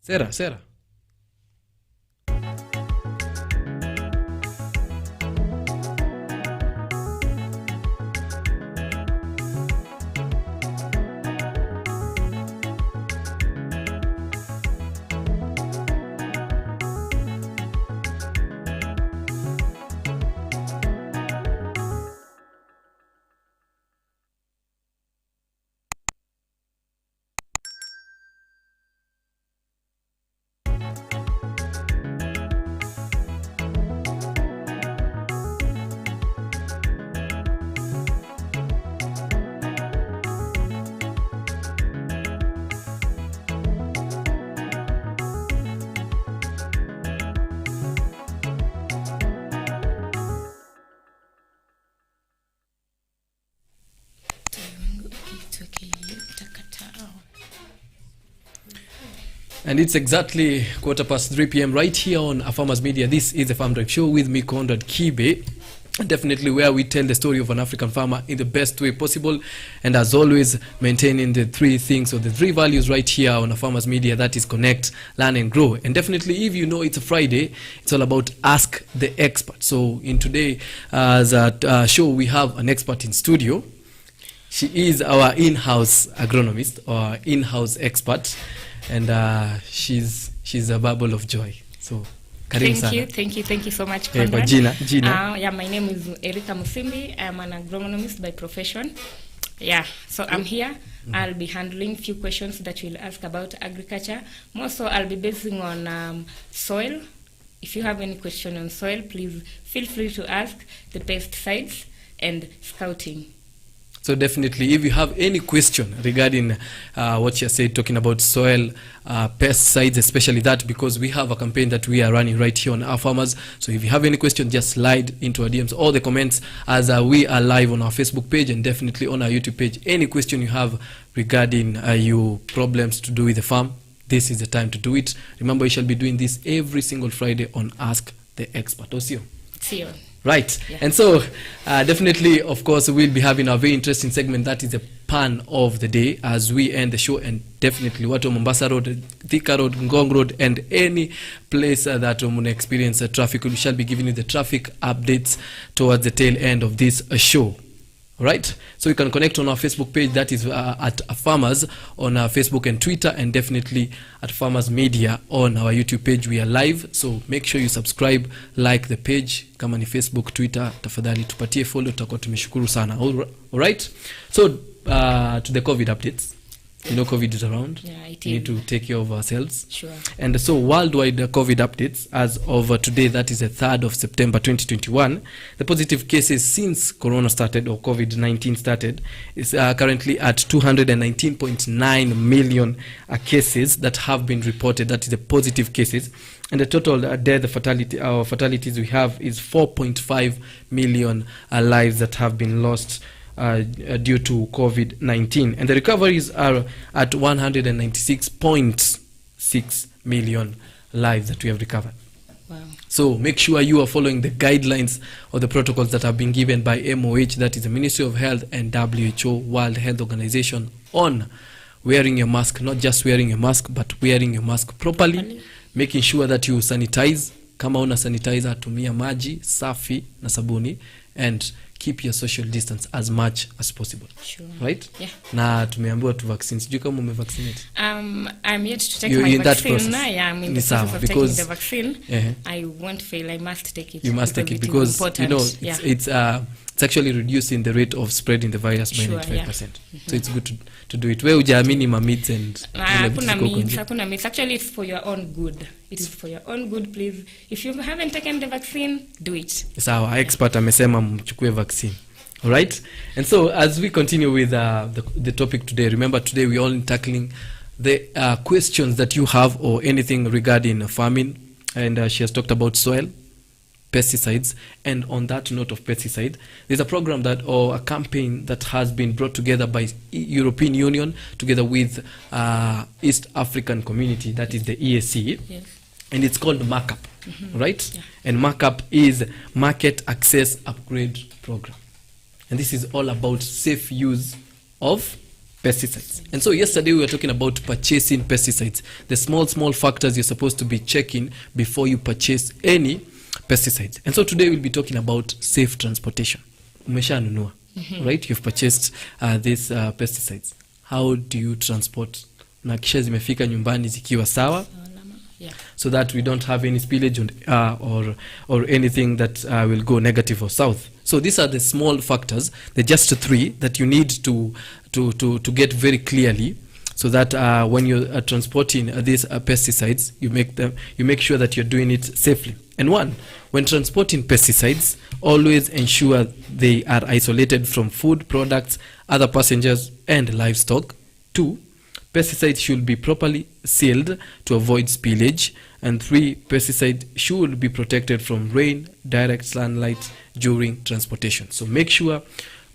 Sarah. And it's exactly 3:15 p.m. right here on Farmers Media. This is the Farm Drive Show with me, Conrad Kibe. Definitely where we tell the story of an African farmer in the best way possible. And as always, maintaining the three things or the three values right here on Farmers Media. That is connect, learn and grow. And definitely if you know it's a Friday, it's all about Ask the Expert. So in today's show, we have an expert in studio. She is our in-house agronomist or in-house expert. And she's a bubble of joy. So, thank you so much, Conrad. Gina. My name is Erika Musimbi. I'm an agronomist by profession. So I'm here. I'll be handling few questions that you'll ask about agriculture. More so, I'll be basing on soil. If you have any question on soil, please feel free to ask, the pesticides and scouting. So definitely, if you have any question regarding what you said, talking about soil, pesticides, especially that, because we have a campaign that we are running right here on Our Farmers. So if you have any question, just slide into our DMs or the comments as we are live on our Facebook page and definitely on our YouTube page. Any question you have regarding your problems to do with the farm, this is the time to do it. Remember, we shall be doing this every single Friday on Ask the Expert. See you. Right. Yeah. And so definitely, of course, we'll be having a very interesting segment that is the pan of the day as we end the show. And definitely Watu Mombasa Road, Thika Road, Ngong Road, and any place that we experience traffic, we shall be giving you the traffic updates towards the tail end of this show. Right, so you can connect on our Facebook page, that is at Farmers on our Facebook and Twitter, and definitely at Farmers Media on our YouTube page. We are live, so make sure you subscribe, like the page. Kama ni Facebook, Twitter, tafadhali tupatie follow, tutakuwa tumeshukuru sana. All right, so to the COVID updates. You know COVID is around. Yeah, we need to take care of ourselves. Sure. And so worldwide COVID updates as of today, that is the 3rd of September 2021, the positive cases since Corona started or COVID-19 started is currently at 219.9 million cases that have been reported. That is the positive cases. And the total fatalities we have is 4.5 million lives that have been lost due to COVID-19, and the recoveries are at 196.6 million lives that we have recovered. Wow. So make sure you are following the guidelines or the protocols that have been given by MOH, that is the Ministry of Health, and WHO, World Health Organization, on wearing your mask, not just wearing your mask, but wearing your mask properly, making sure that you sanitize. Kama una sanitizer, tumia maji safi na sabuni, and keep your social distance as much as possible. Sure. Right? Yeah. Na tumeambiwa tu vaccine. Sijui kama umevaccinate. I'm yet to take my vaccine. I'm in the process of taking the vaccine. I won't fail. I must take it. You must take it because you know it's actually reducing the rate of spreading the virus by 95%. So it's good to do it. Where hujaamini ma myths and hakuna myths. Actually, it's for your own good. It is for your own good, please. If you haven't taken the vaccine, do it. Sawa, expert amesema mchukue vaccine. All right? And so as we continue with the topic today, remember today we're only tackling the questions that you have or anything regarding farming. And she has talked about soil, pesticides, and on that note of pesticide, there's a program that or a campaign that has been brought together by European Union together with East African Community, that is the EAC. Yes. And it's called Markup, right? Yeah. And Markup is Market Access Upgrade Program. And this is all about safe use of pesticides. And so yesterday we were talking about purchasing pesticides, the small factors you're supposed to be checking before you purchase any pesticides. And so today we'll be talking about safe transportation. Umeshanunua, right? You've purchased these pesticides. How do you transport? Na kisha zimefika nyumbani zikiwa sawa, so that we don't have any spillage or anything that will go negative or south. So these are the small factors, the just 3 that you need to get very clearly, so that when you're transporting these pesticides, you make sure that you're doing it safely. And 1, when transporting pesticides, always ensure they are isolated from food products, other passengers, and livestock. 2, pesticides should be properly sealed to avoid spillage. And 3, pesticide should be protected from rain, direct sunlight during transportation. So make sure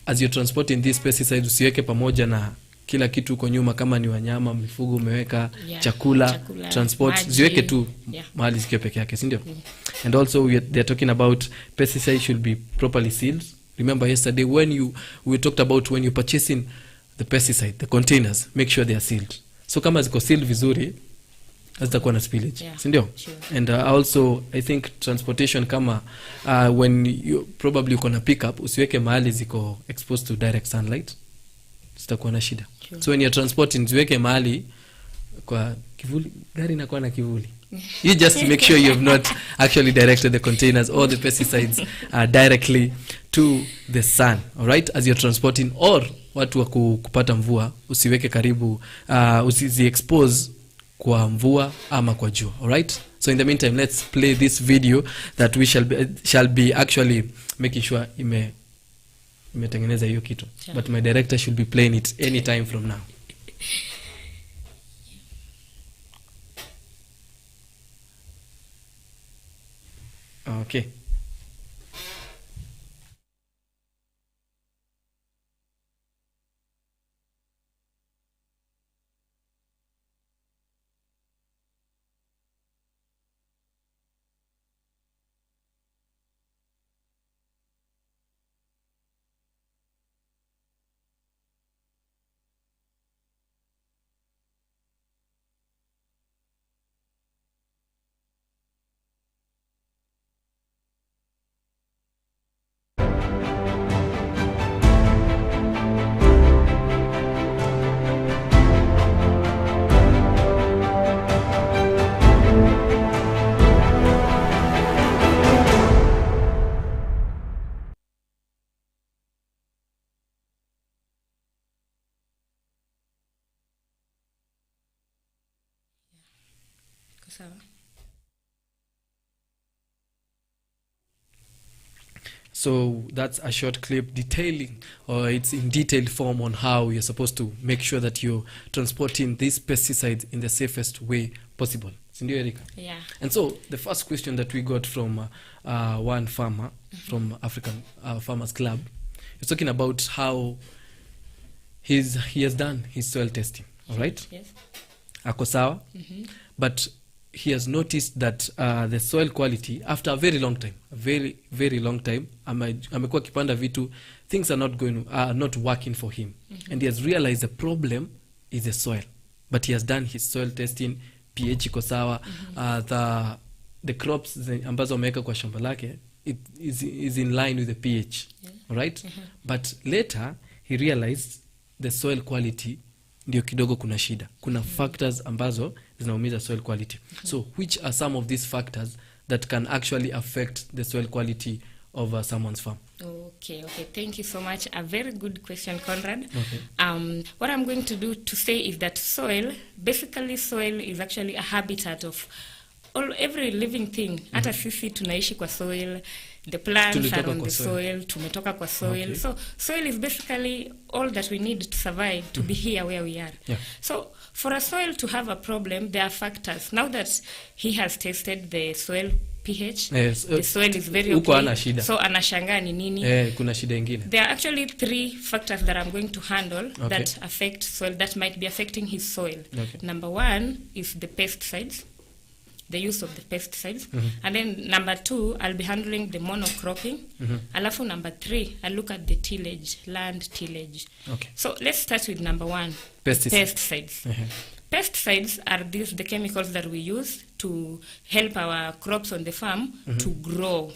as you're transporting these pesticides, usiweke pamoja na kila kitu uko nyuma, kama ni wanyama, mifugo umeweka, chakula, transport, maji, ziweke tu mahali zikiwa peke yake, si ndio? And also they're talking about pesticides should be properly sealed. Remember yesterday we talked about when you're purchasing the pesticide, the containers, make sure they are sealed. So kama ziko sealed vizuri, hazitakuwa na spillage, si ndio? Sure. And also I think transportation, kama when you probably uko na pickup, usiweke mahali ziko exposed to direct sunlight, zitakuwa na shida. Sure. So when you're transporting, ziweke mahali kwa kivuli, gari inakuwa na kivuli. You just make sure you have not actually directed the containers or the pesticides directly to the sun, all right, as you're transporting. Or watu wa kupata mvua, usiweke karibu, usizi expose kwa mvua ama kwa jua, all right? So in the meantime, let's play this video that we shall be actually making sure imetengeneza hiyo kitu. Sure. But my director should be playing it any time from now. Okay. So that's a short clip detailing, or it's in detailed form, on how you're supposed to make sure that you're transporting these pesticides in the safest way possible. Sindio, Erika? Yeah. And so the first question that we got from one farmer from African Farmers Club is talking about how he has done his soil testing, all right? Yes. Ako sawa, but he has noticed that the soil quality, after a very long time, very long time, amekuwa kipanda vitu, things are not working for him. And he has realized the problem is the soil. But he has done his soil testing, pH iko sawa, the crops ambazo ameweka kwa shamba lake, it is in line with the pH, all right? But later he realized the soil quality ndio kidogo kuna shida. Kuna factors ambazo zinaumiza soil quality. So which are some of these factors that can actually affect the soil quality of someone's farm? Okay. Thank you so much. A very good question, Conrad. Okay. What I'm going to do to say is that soil is actually a habitat of every living thing. Hata sisi tunaishi kwa soil. The plants are on the soil. Tumetoka kwa soil. Okay. So soil is basically all that we need to survive, to be here where we are. Yeah. So for a soil to have a problem, there are factors. Now that he has tested the soil pH, yes, the soil is very okay. So anashangaa ni nini? Kuna shida ingine. There are actually 3 factors that I'm going to handle that affect soil, that might be affecting his soil. Okay. Number 1 is the pesticides. the use of the pesticides. And then number 2, I'll be handling the monocropping. Alafu number 3, I'll look at the tillage, land tillage. Okay. So let's start with number 1, pesticides. Pesticides are the chemicals that we use to help our crops on the farm to grow,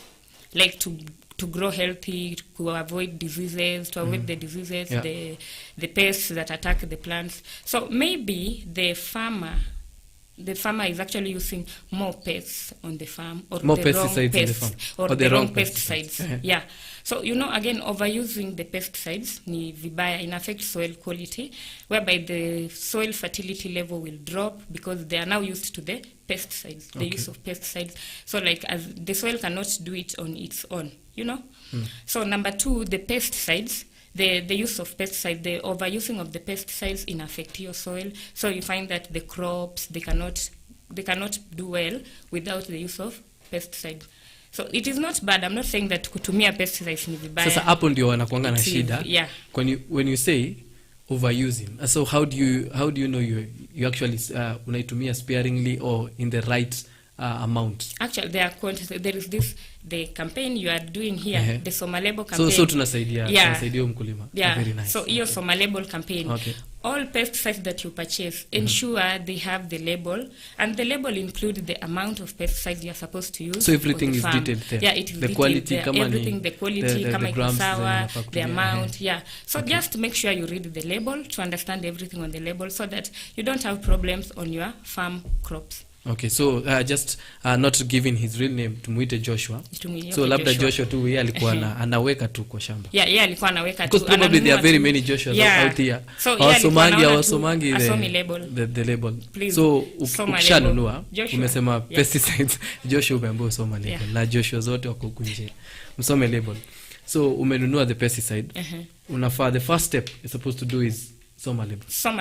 like to grow healthy, to avoid diseases, to avoid the diseases, the pests that attack the plants. So maybe the farmer is actually using more pests on the farm, or more the wrong pesticides pests, on the farm, or the wrong pesticides. Yeah. So, again, overusing the pesticides ni vibaya, in affect soil quality, whereby the soil fertility level will drop because they are now used to the pesticides, the use of pesticides. So, like, as the soil cannot do it on its own, So, number 2, the pesticides. The use of pesticides, the overusing of the pesticides in affect your soil. So you find that the crops, they cannot do well without the use of pesticides. So it is not bad. I'm not saying that kutumia pesticides ni vibaya. Sasa hapo ndio wanakuanga na shida. Yeah. When you say overusing, so how do you know you actually unaitumia sparingly or in the right amount? Actually, there is the campaign you are doing here, the Somalebo campaign. So tunasaidia mkulima. Very nice. So your Somalebo campaign. Okay. All pesticides that you purchase, ensure they have the label, and the label includes the amount of pesticides you are supposed to use. So everything is detailed there. Yeah, it is the detailed quality, there. Everything, the quality, the grams, the amount, So just make sure you read the label to understand everything on the label, so that you don't have problems on your farm crops. Okay, so just not giving his real name, tumuite Joshua. So labda Joshua tu yeye alikuwa anaweka tu kwa shamba. Yeah, yeye alikuwa anaweka tu. Because probably there are very many Joshuas out there. So Wasomangi the label. Please, so ukishanunua umesema pesticides, Joshua umeambiwa usoma label. Na Joshua zote wako kunje. Msome label. So umenunua the pesticide. Unafaa, the first step you're supposed to do is soma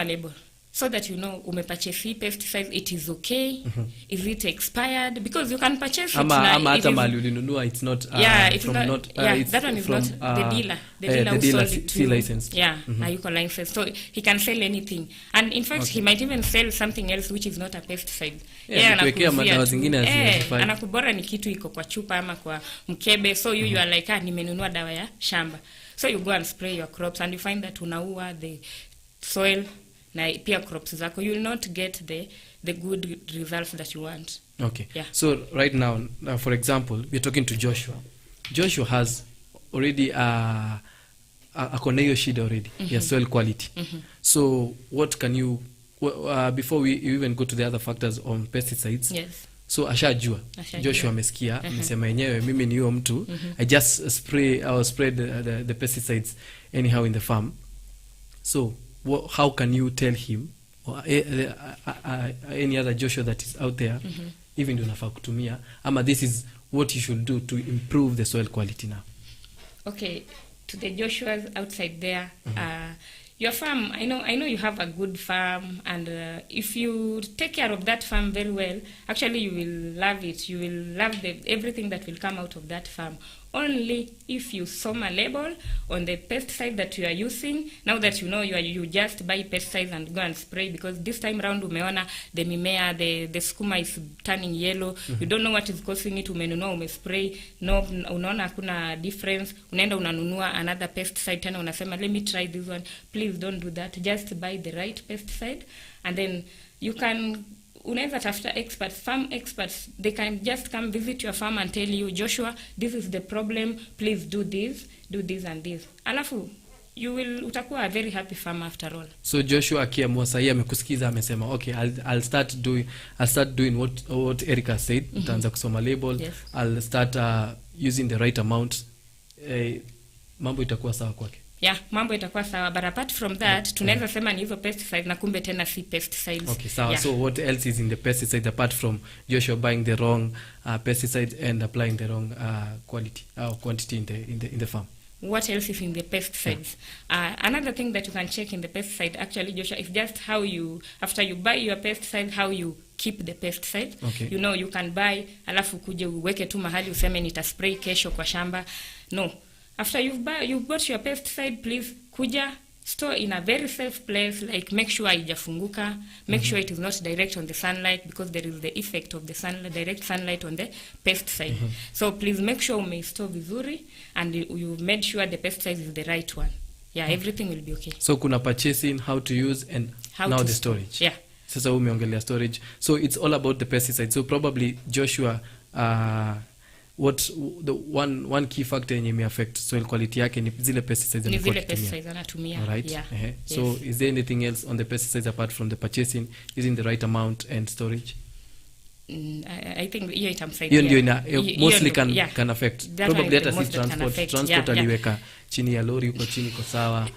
label. So that umepurchase pesticides, it is okay. Is it expired? Because you can purchase it now. Hata mali ulinunua, it's not it's not it's that one is from, not the dealer. The dealer who sold it to licensed. Ayuko licensed. So he can sell anything. And in fact, he might even sell something else which is not a pesticide. Kuwekea madawa zingine hazifai. Anakubora ni kitu iko kwa chupa ama kwa mkebe. So you are like, nimenunua dawa ya shamba. So you go and spray your crops and you find that unaua the soil na pia crops zako, you will not get the good results that you want. Okay. Yeah. So right now, for example, we're talking to Joshua. Joshua has already akona hiyo shida already, ya soil quality. So what can you before we even go to the other factors on pesticides? Yes. So ashajua. Joshua amesikia, amesema yenyewe mimi ni huyo mtu. I just spread the pesticides anyhow in the farm. So how can you tell him or any other Joshua that is out there, even unafaa kutumia, ama this is what you should do to improve the soil quality now? Okay, to the Joshuas outside there, your farm, I know you have a good farm, and if you take care of that farm very well, actually you will love it. You will love everything that will come out of that farm. Only if you soma label on the pesticide that you are using. Now that you just buy pesticides and go and spray, because this time round umeona the mimea, the skuma is turning yellow. You don't know what is causing it. Umenunua, umespray, no, unaona hakuna difference. Unaenda unanunua another pesticide tena unasema let me try this one. Please don't do that. Just buy the right pesticide, and then you can unaweza tafuta experts, farm experts. They can just come visit your farm and tell you, Joshua, this is the problem, please do this and this. Alafu utakuwa a very happy farmer after all. So Joshua akiamua sahi amekusikiza, amesema okay, I'll start doing what Erica said. Utaanza kusoma label. Yes. I'll start using the right amount. Mambo itakuwa sawa kwake. Yeah, mambo itakuwa sawa, but apart from that, tunaweza sema ni hizo pesticides na kumbe tena si pesticides. Okay, sawa. Yeah. So what else is in the pesticides apart from Joshua buying the wrong pesticides and applying the wrong quality or quantity in the farm? What else is in the pesticides? Another thing that you can check in the pesticide, actually, Joshua, is just how after you buy your pesticide, how you keep the pesticide. Okay. You can buy, alafu kuje uweke tu mahali useme nitaspray kesho kwa shamba. No. After you've bought your pesticide, please kuja store in a very safe place, like make sure haijafunguka, make sure it is not direct on the sunlight, because there is the effect of the sunlight, direct sunlight on the pesticide. So please make sure you store vizuri and you made sure the pesticide is the right one. Yeah, everything will be okay. So kuna purchasing, how to use, and How now to the store. storage. Yeah. Sasa umeongelea storage. So it's all about the pesticide. So probably Joshua, what the one key factor yenye may affect soil quality yake ni zile pesticides Ni amekuwa zile akitumia. pesticides anatumia. All right. Yeah. Yes. So Yes. is there anything else on the pesticides apart from the purchasing, using the right amount and storage? I think hiyo itamsaidia. Hiyo ndio ina Hiyo mostly ndio- yeah. can affect. That one Probably is the hata si most that can transport. affect. Transport Yeah, aliweka chini ya lori huko chini iko sawa.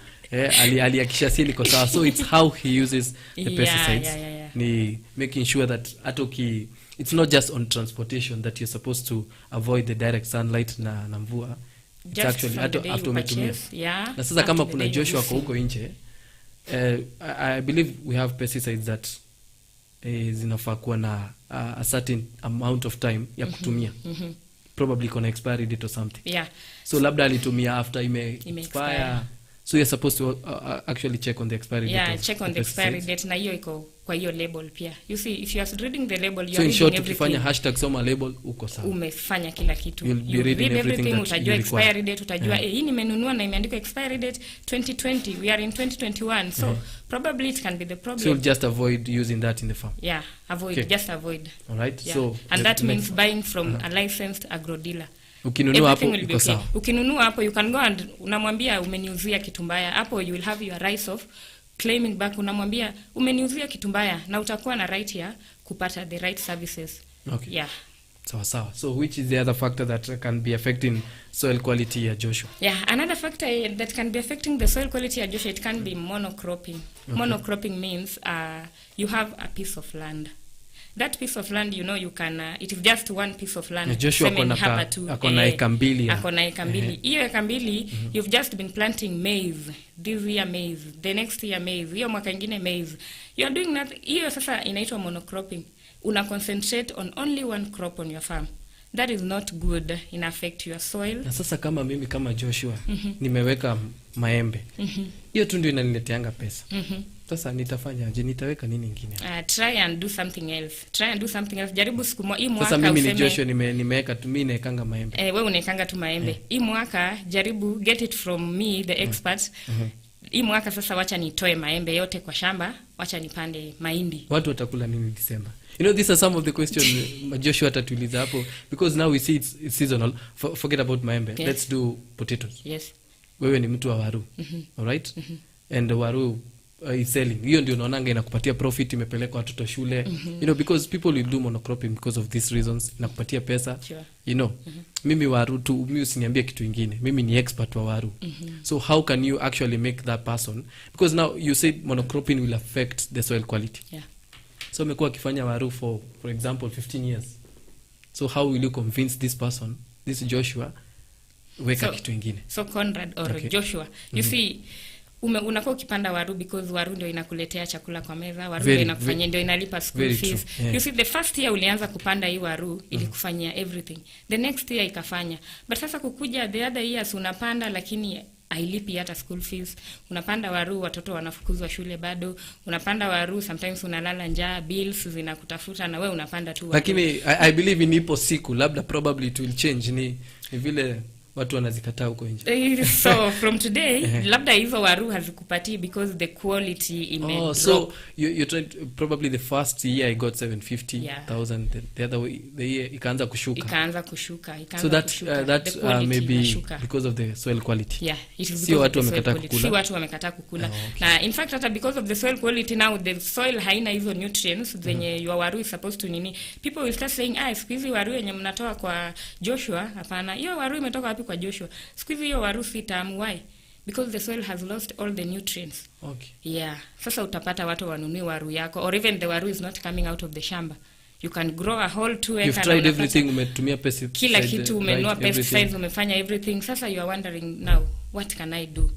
Aliakisha si iko sawa. So it's how he uses the Yeah, pesticides. yeah. Ni making sure that it's not just on transportation that you're supposed to avoid the direct sunlight na mvua. It's Just actually from the day after you umetumia. purchase, yeah, Na sasa up kama to the kuna day you Joshua use kwa huko nje, I believe we have pesticides that zinafaa kuwa na a certain amount of time ya kutumia. Probably kuna expiry date or something. Yeah. So labda alitumia after Ime-expire. expire. So you're supposed to actually check on the expiry date. Yeah, of check on the pesticides. expiry date na hiyo iko kwa hiyo label pia. You see, if you are reading the label, you So are in short, reading ukifanya everything. #soma label uko sawa. Umefanya kila kitu. You'll be You reading read everything that utajua you require. expiry date, utajua hii nimenunua na imeandikwa expiry date 2020, we are in 2021. So probably it can be the problem. So you'll just avoid using that in the farm. Yeah, avoid, Okay. just avoid. All right. Yeah. So And the that means next- buying from a licensed agro dealer. ukinunua hapo Everything will be iko okay. sawa. Ukinunua hapo, you can go and unamwambia umeniuzia kitu mbaya. Hapo you will have your rights of claiming back. Unamwambia umeniuzia kitu mbaya na utakuwa na right ya kupata the right services. Okay. Yeah. Sawa. So which is the other factor that can be affecting soil quality ya Joshua? Yeah, another factor that can be affecting the soil quality at Joshua, it can be monocropping. Okay. Monocropping means you have a piece of land. That piece of land, you can, it is just one piece of land. Joshua Seme ni hapa tu, akona eka mbili ya. Akona eka mbili. Hiyo eka mbili, you've just been planting maize. This year maize, the next year maize, hiyo mwaka ingine maize. You are doing that. Hiyo sasa inaitwa monocropping. Una concentrate on only one crop on your farm. That is not good. In affect your soil. Na sasa kama mimi kama Joshua nimeweka maembe. Hiyo tu ndio inanileteanga pesa. Sasa nitafanyaje? Nitaweka nini ingine? Try and do something else. Jaribu siku hii mwaka. Sasa mimi ni Joshua nimeweka tu, mimi naekanga maembe. Wewe unaekanga tu maembe. Hii mwaka jaribu get it from me the expert. Hii mwaka sasa wacha nitoe maembe yote kwa shamba, wacha nipande mahindi. Watu watakula nini December? These are some of the questions Joshua atatuliza hapo, because now we see it's seasonal. Forget about maembe. Yes. Let's do potatoes. Yes. Wewe ni mtu wa waru. All right? And waru is selling. Hiyo ndio unaonanga inakupatia profit, imepeleka watoto shule. Because people will do monocropping because of these reasons. Inakupatia pesa. Sure. Mimi waru tu, mimi usiniambie kitu ingine. Mimi ni expert wa waru. So how can you actually make that person? Because now you said monocropping will affect the soil quality. Yeah. So amekuwa akifanya waru for example 15 years. So how will you convince this person, this Joshua, weka kitu ingine? So Conrad or Okay. Joshua, you see, unakuwa ukipanda waru because waru ndio inakuletea chakula kwa meza, waru Very, ndio inakufanyia, ndio inalipa school very fees. true. Yeah. You see, the first year ulianza kupanda hii waru ilikufanyia everything. The next year ikafanya. But sasa kukuja the other years unapanda lakini hailipi hata school fees. Unapanda waru, watoto wanafukuzwa shule bado. Unapanda waru, sometimes unalala njaa, bills zinakutafuta na wewe unapanda tu waru. Lakini I believe in ipo siku labda probably it will change, ni vile watu wanazikataa huko nje. So from today labda hizo waru hazikupatii because the quality ime So you're trying to, probably the first year I got 750,000. Yeah. The other way, the year ikaanza kushuka. So that maybe because of the soil quality. Yeah, it is Si because watu of the soil wamekataa quality. kukula. Si watu wamekataa kukula. Okay. Na in fact hata because of the soil quality now the soil haina hizo nutrients zenye your waru is supposed to nini. People will start saying siku hizi waru yenye mnatoa kwa Joshua, hapana. Hiyo waru imetoka wapi kwa Joshua? Siku hizi hiyo waru si tamu. Why? Because the soil has lost all the nutrients. Okay. Yeah. Sasa utapata watu wanunui waru yako, or even the waru is not coming out of the shamba. You can grow a whole 2 acre. You've tried everything, umetumia pesticides. Kila kitu umenunua pesticides, umefanya everything. Sasa you are wondering now, what can I do?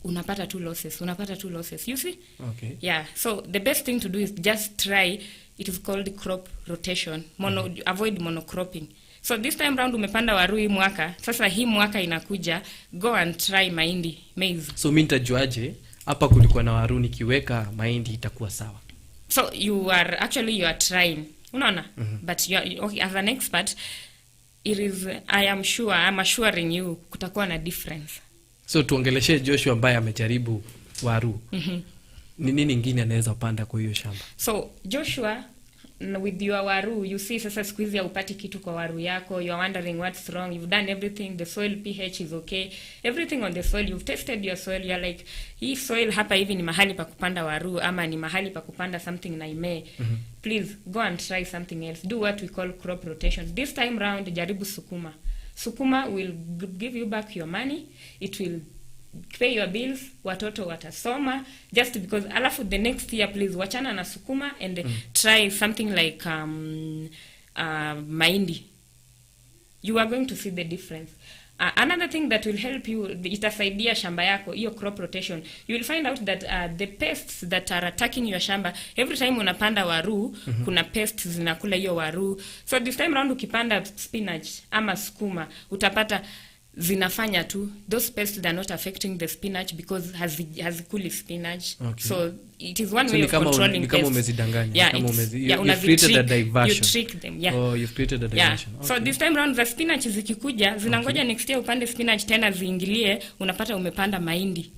Unapata two losses. You see? Okay. Yeah. So the best thing to do is just try. It is called crop rotation. Avoid monocropping. So this time round umepanda waru hii mwaka. Sasa hii mwaka inakuja, go and try mahindi, maize. So mimi nitajuaje hapa kulikuwa na waru, nikiweka mahindi itakuwa sawa. So you are trying, unaona. But okay, as an expert, I'm assuring you kutakuwa na difference. So tuongeleshe Joshua ambaye amejaribu waru. Ni nini ingine anaweza panda kwa hiyo shamba? So Joshua, with your waru, you see sasa siku hizi haupati kitu kwa waru yako, you are wondering what's wrong. You've done everything, the soil pH is okay, everything on the soil, you've tested your soil, you're like, hii soil hapa hivi ni mahali pa kupanda waru ama ni mahali pa kupanda something na ime. Please go and try something else. Do what we call crop rotation. This time round jaribu sukuma. Sukuma will give you back your money, it will pay your bills, watoto watasoma, just because. Alafu the next year please wachana na sukuma and try something like mahindi. You are going to see the difference. Another thing that will help you, itasaidia shamba yako, hiyo crop rotation, you will find out that the pests that are attacking your shamba, every time unapanda waru, kuna pests zinakula hiyo waru. So this time round ukipanda spinach ama sukuma, utapata zinafanya tu, those pests are not affecting the spinach because hazikuli spinach. Okay. So it is one way of controlling pests. Umezidanganya. You've created a diversion. You trick them. Yeah. Oh, you've created a diversion. Okay. So this time round the spinach zikikuja, zinangoja next year upande spinach tena ziingilie, unapata umepanda mahindi.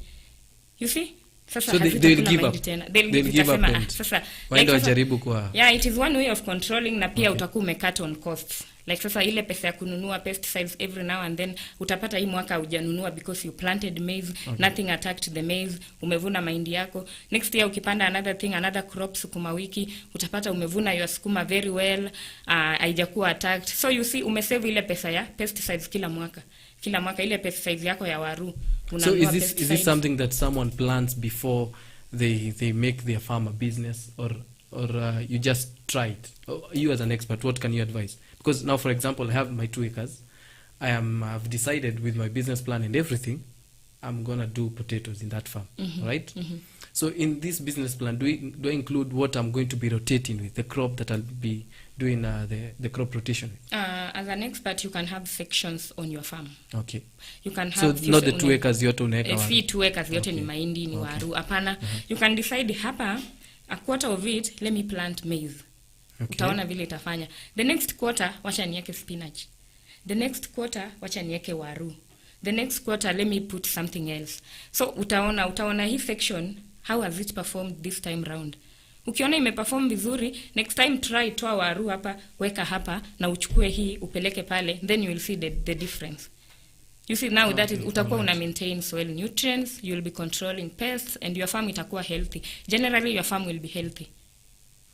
You see? Sasa so they will give up. They'll give up. Sasa waende wajaribu kwa. Yeah, it is one way of controlling na pia utakuwa umecut on costs. Like sasa ile pesa ya kununua pesticides every now and then, utapata hii mwaka hujanunua because you planted maize, nothing attacked the maize, umevuna mahindi yako. Next year ukipanda another crop sukuma wiki, utapata umevuna your sukuma very well, haijakuwa attacked. So you see umesave ile pesa ya pesticides kila mwaka ile pesticides yako ya waru. So is this something that someone plans before they make their farm a business, or you just try it? You as an expert, what can you advise? Because now, for example, I have my 2 acres. I've decided with my business plan and everything, I'm gonna do potatoes in that farm, right? So in this business plan, do I include what I'm going to be rotating with, the crop that I'll be doing the crop rotation with? As an expert, you can have sections on your farm. Okay. You can have so not the 2 acres yote unaweka waru. 2 acres yote ni mahindi, ni waru. Hapana. You can decide hapa, a quarter of it, let me plant maize. Okay. Utaona vile itafanya. The next quarter, wacha niweke spinach. The next quarter, wacha niweke waru. The next quarter, let me put something else. So utaona hii section, how has it performed this time round? Ukiona imeperform vizuri, next time try toa waru hapa, weka hapa na uchukue hii upeleke pale, then you will see the difference. You see now that is utakuwa una maintain soil nutrients, you will be controlling pests and your farm itakuwa healthy. Generally your farm will be healthy.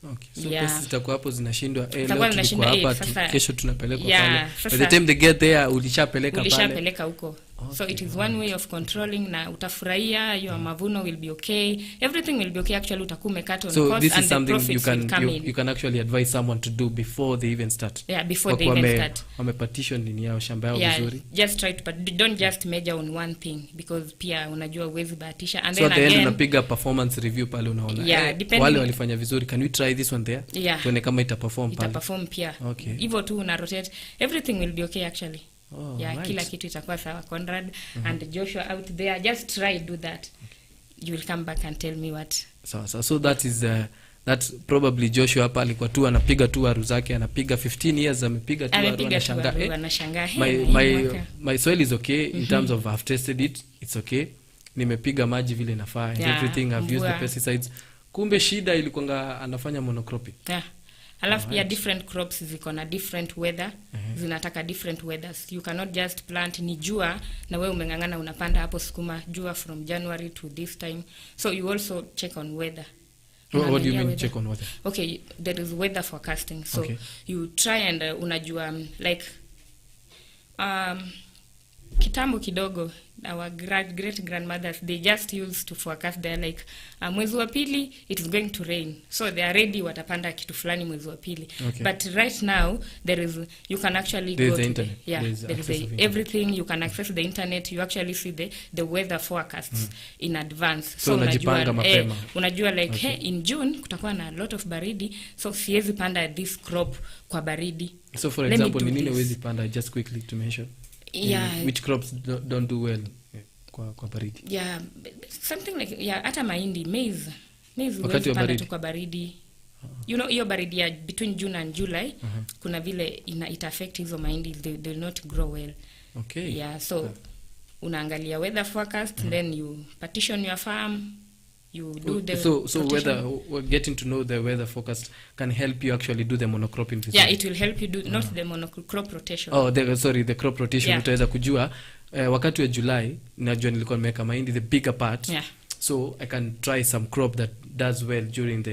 Okay. So pests zitakuwa hapo zinashindwa leo tulikuwa hapa kesho tunapeleka pale. By the time they get there ulishapeleka huko. Okay. So it is one way of controlling na utafurahia, your mavuno will be okay, everything will be okay. Actually utakuwa umekata on cost, this and is the something profits you can actually advise someone to do before they even start. Yeah, before they even start. Wamepatition nini yao shamba yao vizuri. Just try to, but don't just measure on one thing because pia unajua uwezi bahatisha. And so then again unapiga performance review pale unaona. Yeah, wale walifanya vizuri, can we try this one there? Yeah. Tuone kama itaperform pale. Itaperform pia. Okay. Hivyo tu una rotate, everything will be okay actually. Oh, yeah, right. Kila kitu itakuwa sawa. Conrad and Joshua out there, just try do that. Okay. You will come back and tell me what. So that is that probably Joshua hapa alikuwa tu anapiga tu waru zake, anapiga 15 years amepiga tu waru, anashangaa. My soil is okay in terms of I've tested it, it's okay. Nimepiga maji vile nafaa and everything, I've used the pesticides. Kumbe shida ilikuwa anafanya monocropping. Yeah. Alafu pia different crops ziko na different weather, zinataka different weathers. You cannot just plant ni jua na wewe umengangana unapanda hapo sukuma jua from January to this time. So you also check on weather. What do you mean check on weather? Okay, there is weather forecasting. So you try and unajua like kitambo kidogo, our great grandmothers, they just used to forecast, they're like mwezi wa pili it is going to rain, so they are ready, watapanda kitu fulani mwezi wa pili. But right now there is, you can actually go to internet. There is everything, you can access the internet, you actually see the weather forecasts in advance. So unajipanga mapema. Unajua like in June kutakuwa na a lot of baridi, so siwezi panda this crop kwa baridi. So for example, ni nini huwezi panda, just quickly to mention? Which crops don't do well? kwa baridi? Yeah, something like hata mahindi, maize Wakati wa huwezi panda baridi? tu kwa baridi. You know, hiyo baridi ya between June and July, kuna vile ita affect hizo mahindi, they will not grow well. Okay. Yeah, so unaangalia weather forecast, then you partition your farm, you do the so rotation. weather, getting to know the weather forecast can help you actually do the monocropping. Yeah, it will help you do not the monocrop rotation. Oh, the crop rotation. Yeah. Utaweza kujua wakati wa July najua nilikuwa nimeweka mahindi the bigger part. Yeah. So I can try some crop that does well during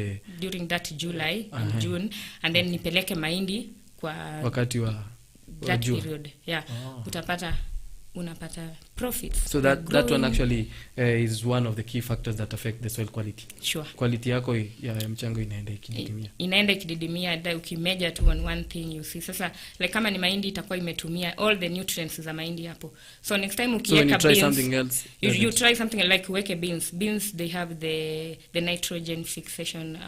that July and June, and then nipeleke mahindi kwa wakati wa that jua. period. Yeah. Unapata profits. So that one actually is one of the key factors that affect the soil quality. Sure. Quality yako ya mchango inaenda ikididimia. Inaenda ikididimia, ukimeasure tu on one thing you see. Sasa like kama ni mahindi itakuwa imetumia all the nutrients za mahindi hapo. So next time ukiweka try beans, something else, you try something like weke beans. Beans, they have the nitrogen fixation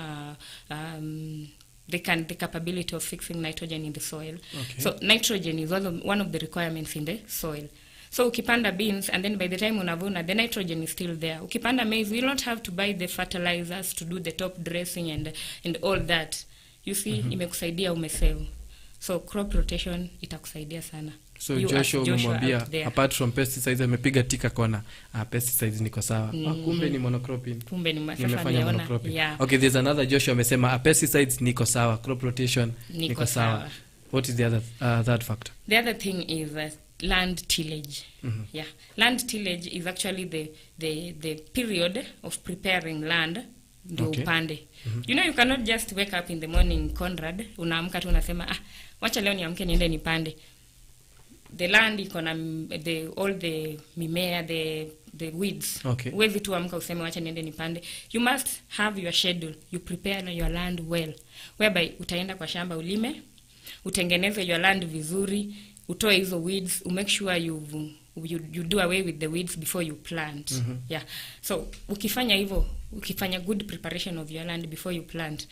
the capability of fixing nitrogen in the soil. Okay. So nitrogen is one of the requirements in the soil. So ukipanda beans and then by the time unavuna, the nitrogen is still there. Ukipanda maize, you don't have to buy the fertilizers to do the top dressing and all that. You see, imekusaidia umesave. So crop rotation itakusaidia sana. So Joshua umemwambia apart from pesticides amepiga tika kona pesticides niko sawa. Kumbe ni monocropping. Kumbe ni nimefanya monocropping. Yeah. Okay, there's another Joshua amesema pesticides niko sawa, crop rotation niko sawa. What is the other third factor? The other thing is land tillage. Yeah, land tillage is actually the period of preparing land ndio upande. You know, you cannot just wake up in the morning, Conrad, unaamka tu unasema wacha leo niamke niende nipande. The land iko na all the mimea, the weeds. Okay. Huwezi tu amka useme wacha niende nipande. You must have your schedule. You prepare your land well, whereby utaenda kwa shamba ulime, utengeneze your land vizuri, utoe hizo weeds, make sure you do away with the weeds before you plant. Yeah. So ukifanya hivyo, ukifanya good preparation of your land before you plant,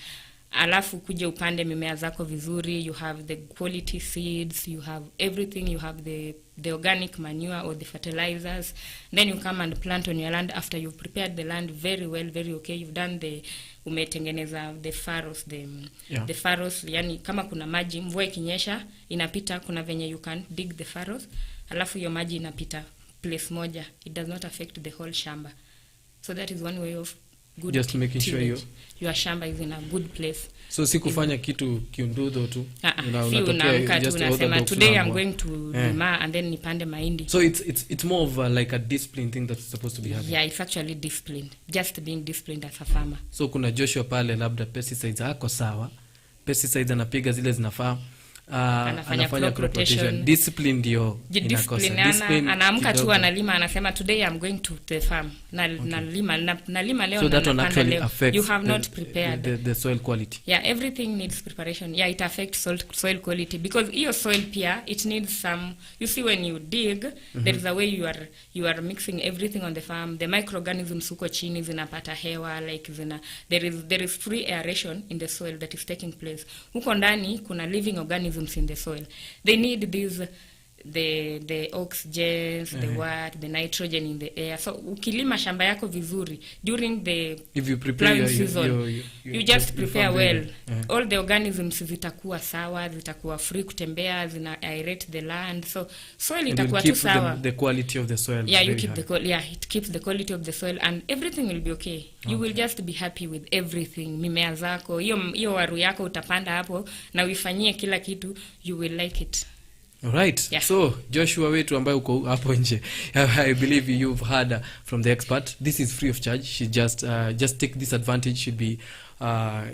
alafu kuja upande mimea zako vizuri, you have the quality seeds, you have everything, you have the organic manure or the fertilizers, then you come and plant on your land after you've prepared the land very well, very okay. You've done umetengeneza the furrows, the furrows, yani kama kuna maji, mvua ikinyesha inapita, kuna venye you can dig the furrows, alafu hiyo maji inapita place moja, it does not affect the whole shamba. So that is one way of good, just making sure your shamba is in a good place. So si kufanya kitu kiundudo tu. Unatokea just unasema today I'm going to lima and then nipande mahindi. So it's more of like a discipline thing that's supposed to be happening. Yeah, it's actually disciplined. Just being disciplined as a farmer. So kuna Joshua pale labda pesticides hako sawa. Pesticides anapiga zile zinafaa. Anafanya crop rotation. Discipline ndio inakosa. Discipline anaamka tu analima, anasema today I'm going to the farm. Nalima leo, so that one actually leo. Affects you have not prepared the soil quality. Yeah, everything needs preparation. Yeah, it affects soil quality because your soil pia, it needs some, you see when you dig, there is a way you are mixing everything on the farm. The microorganisms huko chini zinapata hewa, like there is free aeration in the soil that is taking place. Huko ndani kuna living organisms in the soil. They need these the oxygen, the nitrogen in the air. So ukilima shamba yako vizuri during the if you prepare season, you just prepare well. All the organisms zitakuwa sawa, zitakuwa free kutembea, zina aerate the land. So soil itakuwa tu sawa. The quality of the soil. Yeah, you keep it keeps the quality of the soil and everything will be okay. You will just be happy with everything. Mimea zako, hiyo waru yako utapanda hapo na uifanyie kila kitu, you will like it. Alright. Yeah. So Joshua wetu ambaye uko hapo nje, I believe you've heard from the expert. This is free of charge. She just take this advantage.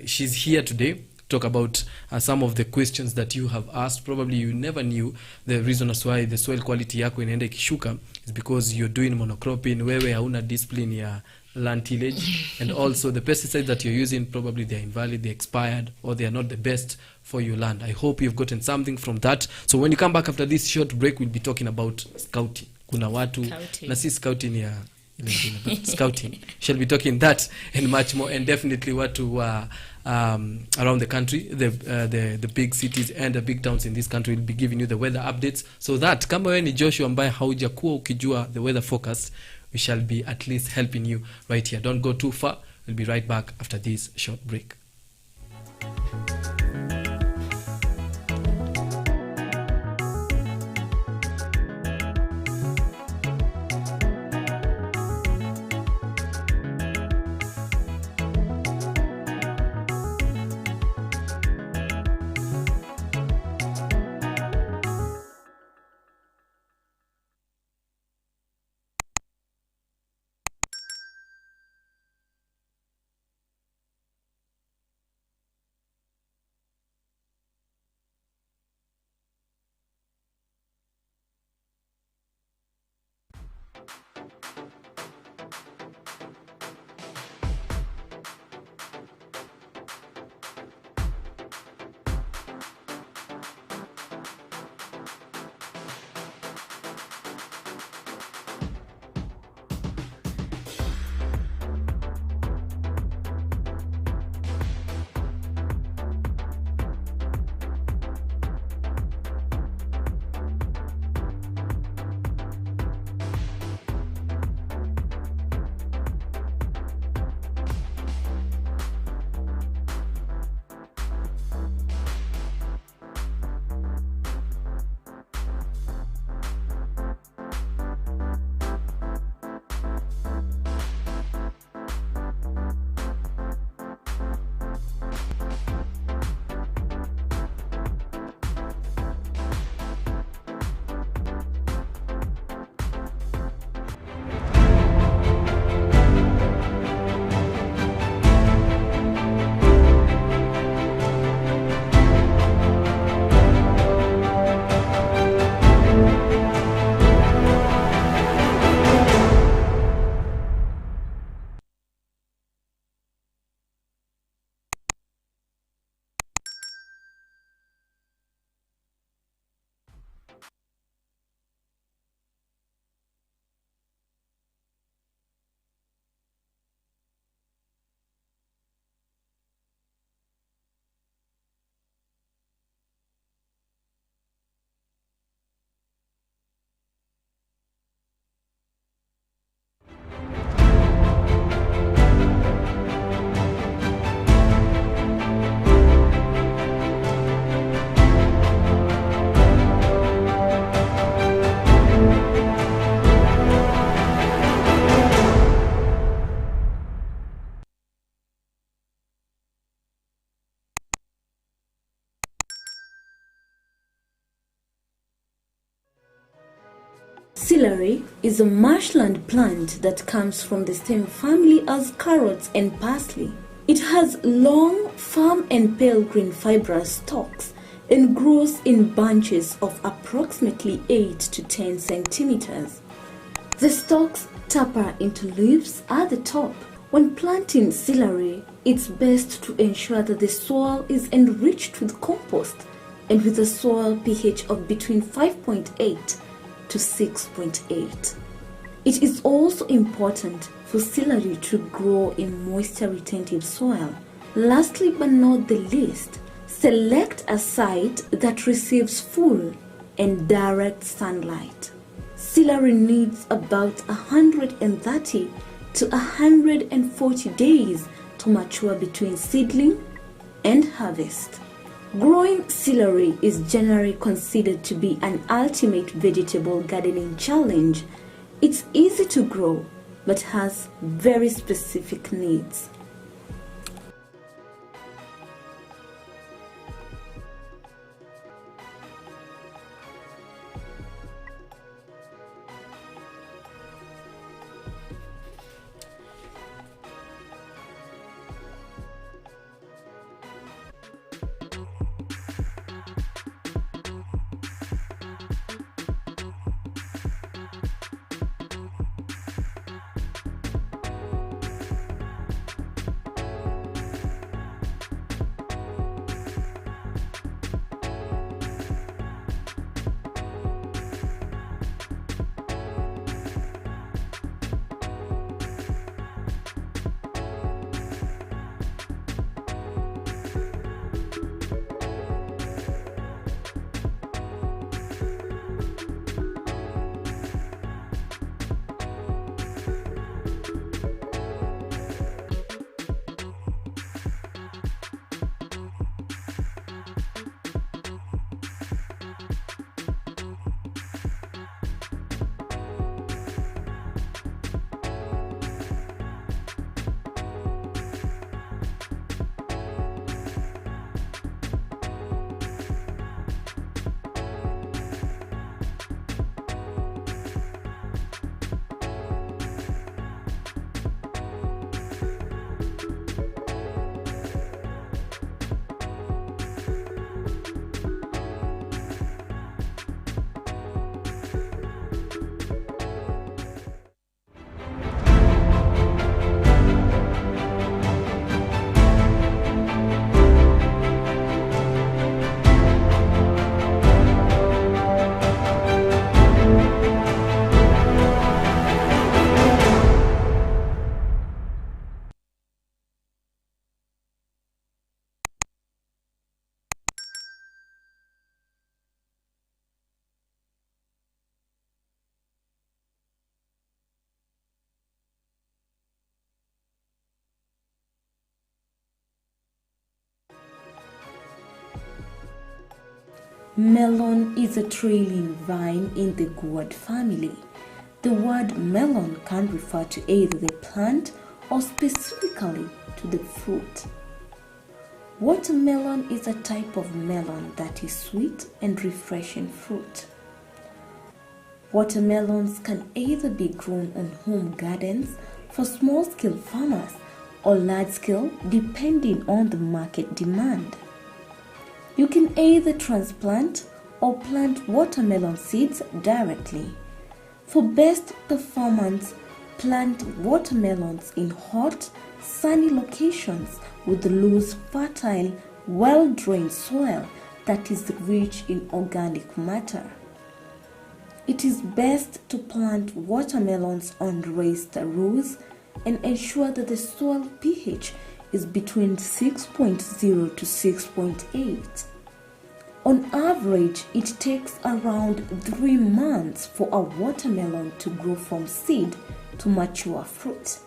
She's here today to talk about some of the questions that you have asked. Probably you never knew the reason as why the soil quality yako inaenda ikishuka is because you're doing monocropping, wewe hauna discipline ya land tillage, and also the pesticides that you're using, probably they're invalid, they're expired, or they are not the best for your land. I hope you've gotten something from that. So when you come back after this short break, we'll be talking about scouting. Kuna watu na si scouting ya scouting. Shall be talking that and much more, and definitely watu around the country, the big cities and the big towns in this country will be giving you the weather updates, so that kama wewe ni Joshua ambaye haujakuwa ukijua the weather forecast, we shall be at least helping you right here. Don't go too far. We'll be right back after this short break. Celery is a marshland plant that comes from the same family as carrots and parsley. It has long, firm and pale green fibrous stalks and grows in bunches of approximately 8 to 10 centimeters. The stalks taper into leaves at the top. When planting celery, it's best to ensure that the soil is enriched with compost and with a soil pH of between 5.8 to 6.8. It is also important for celery to grow in moisture-retentive soil. Lastly but not the least, select a site that receives full and direct sunlight. Celery needs about 130 to 140 days to mature between seedling and harvest. Growing celery is generally considered to be an ultimate vegetable gardening challenge. It's easy to grow, but has very specific needs. Melon is a trailing vine in the gourd family. The word melon can refer to either the plant or specifically to the fruit. Watermelon is a type of melon that is sweet and refreshing fruit. Watermelons can either be grown on home gardens for small-scale farmers or large-scale depending on the market demand. You can either transplant or plant watermelon seeds directly. For best performance, plant watermelons in hot, sunny locations with loose, fertile, well-drained soil that is rich in organic matter. It is best to plant watermelons on raised rows and ensure that the soil pH is between 6.0 to 6.8. On average, it takes around 3 months for a watermelon to grow from seed to mature fruit,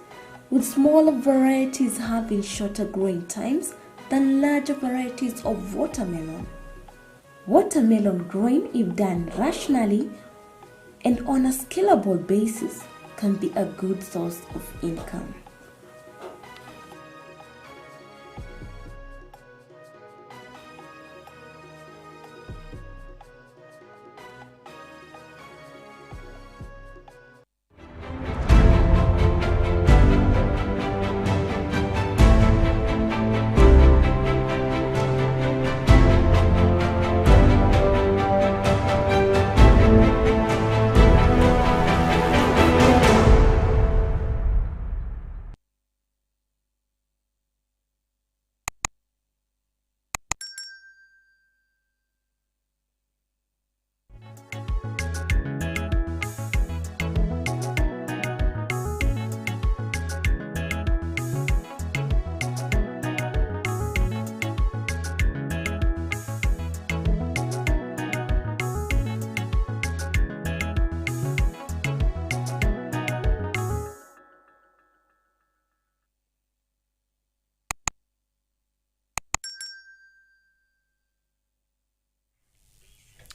with smaller varieties having shorter growing times than larger varieties of watermelon. Watermelon growing, if done rationally and on a scalable basis, can be a good source of income.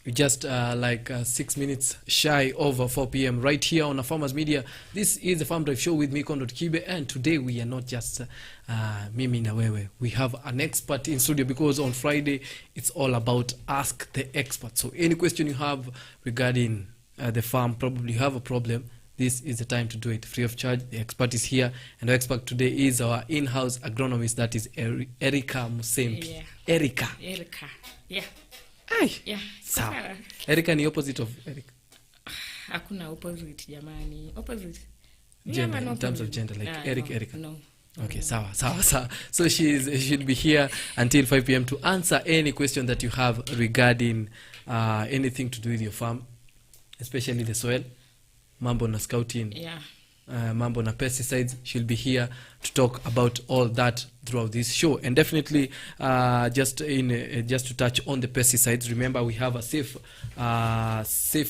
We're just 6 minutes shy over 4 p.m. right here on Farmers Media. This is the Farm Drive Show with me, Conrad Kibe, and today we are not just Mimi na wewe. We have an expert in studio because on Friday it's all about Ask the Expert. So any question you have regarding the farm, probably you have a problem, this is the time to do it free of charge. The expert is here, and the expert today is our in-house agronomist, that is Erica Musembi. Yeah. Erica. Yeah. Ai. Yeah. Sawa. Erica ni opposite of Eric. Hakuna opposite jamani. Opposite. Gender, in terms of gender, like Eric, no, Erica. No. Okay, sawa. So she'll be here until 5 p.m. to answer any question that you have regarding anything to do with your farm, especially the soil, mambo na scouting, mambo na pesticides. She'll be here to talk about all that throughout this show. And definitely just to touch on the pesticides, remember we have a safe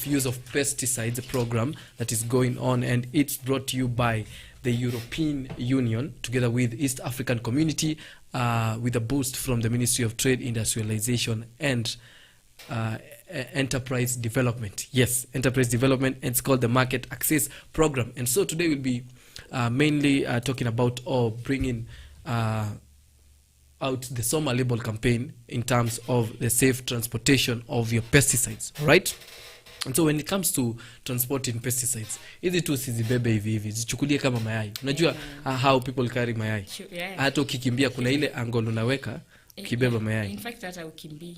use of pesticides program that is going on, and it's brought to you by the European Union together with East African Community with a boost from the Ministry of Trade, Industrialization and Enterprise Development. Yes, Enterprise Development, and it's called the Market Access Program. And so today we'll be mainly talking about bringing out the Soma Label campaign in terms of the safe transportation of your pesticides, right? And so when it comes to transporting pesticides, hizi tu sizibebe hivi zichukulie kama mayai. Unajua how people carry mayai. Hata ukikimbia kuna ile angle unaweka ukibeba mayai. In fact hata ukimbii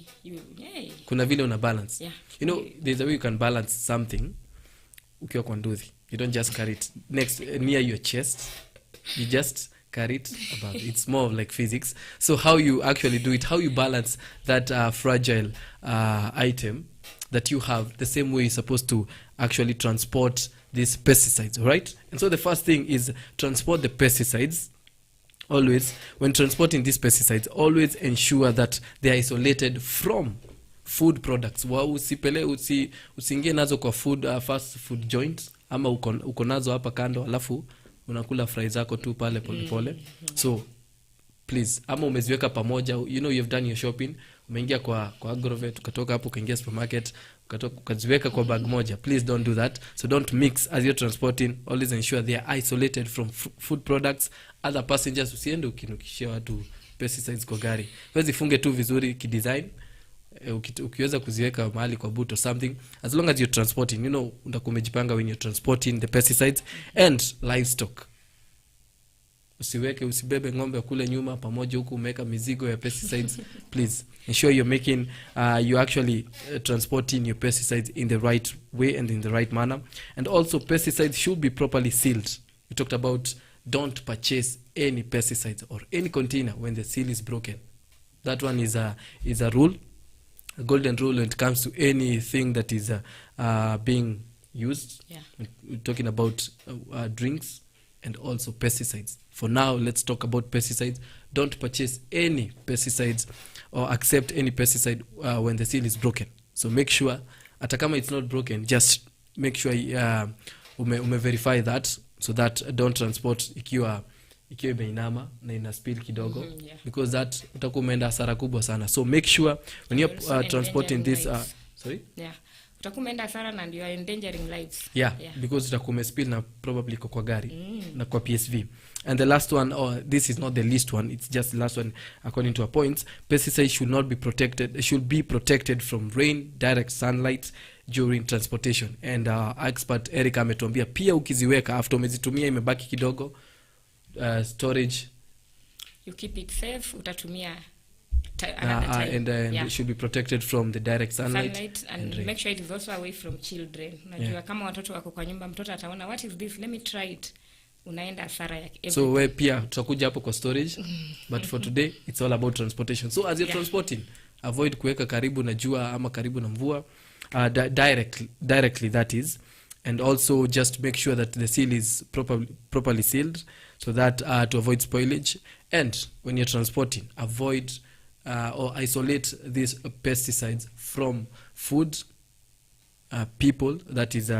kuna vile una balance. Yeah. You know, there's a way you can balance something ukiwa kwa nduthi. You don't just carry it next near your chest. You just carry it above. It's more of like physics. So how you actually do it, how you balance that fragile item that you have, the same way you're supposed to actually transport these pesticides, right? And so the first thing is transport the pesticides. Always, when transporting these pesticides, always ensure that they are isolated from food products. Usiingie nazo kwa fast food joints, ama uko nazo hapa kando alafu unakula fries zako tu pale pole. So please, ama umeziweka pamoja, you know you've done your shopping, umeingia kwa Agrovet, ukatoka hapo ukaingia supermarket, ukaziweka kwa bag moja. Please don't do that. So don't mix as you're transporting. Always ensure they are isolated from food products, other passengers. Usiende ukinukishia watu pesticides kwa gari. Wezi funge tu vizuri kidesign. Ukiweza kuziweka mahali kwa boot or something, as long as you're transporting, you know, utakumejipanga when you're transporting the pesticides. And livestock, usibebe ng'ombe kule nyuma pamoja huku umeweka mizigo ya pesticides. Please ensure you're making you actually transporting your pesticides in the right way and in the right manner. And also pesticides should be properly sealed. We talked about don't purchase any pesticides or any container when the seal is broken. That one is a rule, a golden rule when it comes to anything that is being used. Yeah. We're talking about drinks and also pesticides. For now, let's talk about pesticides. Don't purchase any pesticides or accept any pesticide when the seal is broken. So make sure, hata kama it's not broken, just make sure ume verify that, so that don't transport ikiwa imeinama na ina spill kidogo. Yeah. Because that utakuwa umeenda hasara kubwa sana. So make sure when you're transporting this sorry? Yeah. Utakumeenda sana and you are endangering lives. Yeah. Because utakume spill na probably kwa gari na kwa PSV. And the last one, this is not the least one, it's just the last one according to our points. Pesticides should be protected from rain, direct sunlight during transportation. And expert Eric ametuambia pia ukiziweka after umezitumia imebaki kidogo, storage, you keep it safe, utatumia and it should be protected from the direct sunlight and make sure it is also away from children. Unajua kama watoto wako kwa nyumba, mtoto ataona what is this, let me try it, unaenda hasara ya everything. So we pia tutakuja hapo kwa storage but for today it's all about transportation. So as you're transporting, avoid kuweka karibu na jua ama karibu na mvua, directly that is. And also just make sure that the seal is properly sealed, so that to avoid spoilage. And when you're transporting, avoid or isolate these pesticides from food, people, that is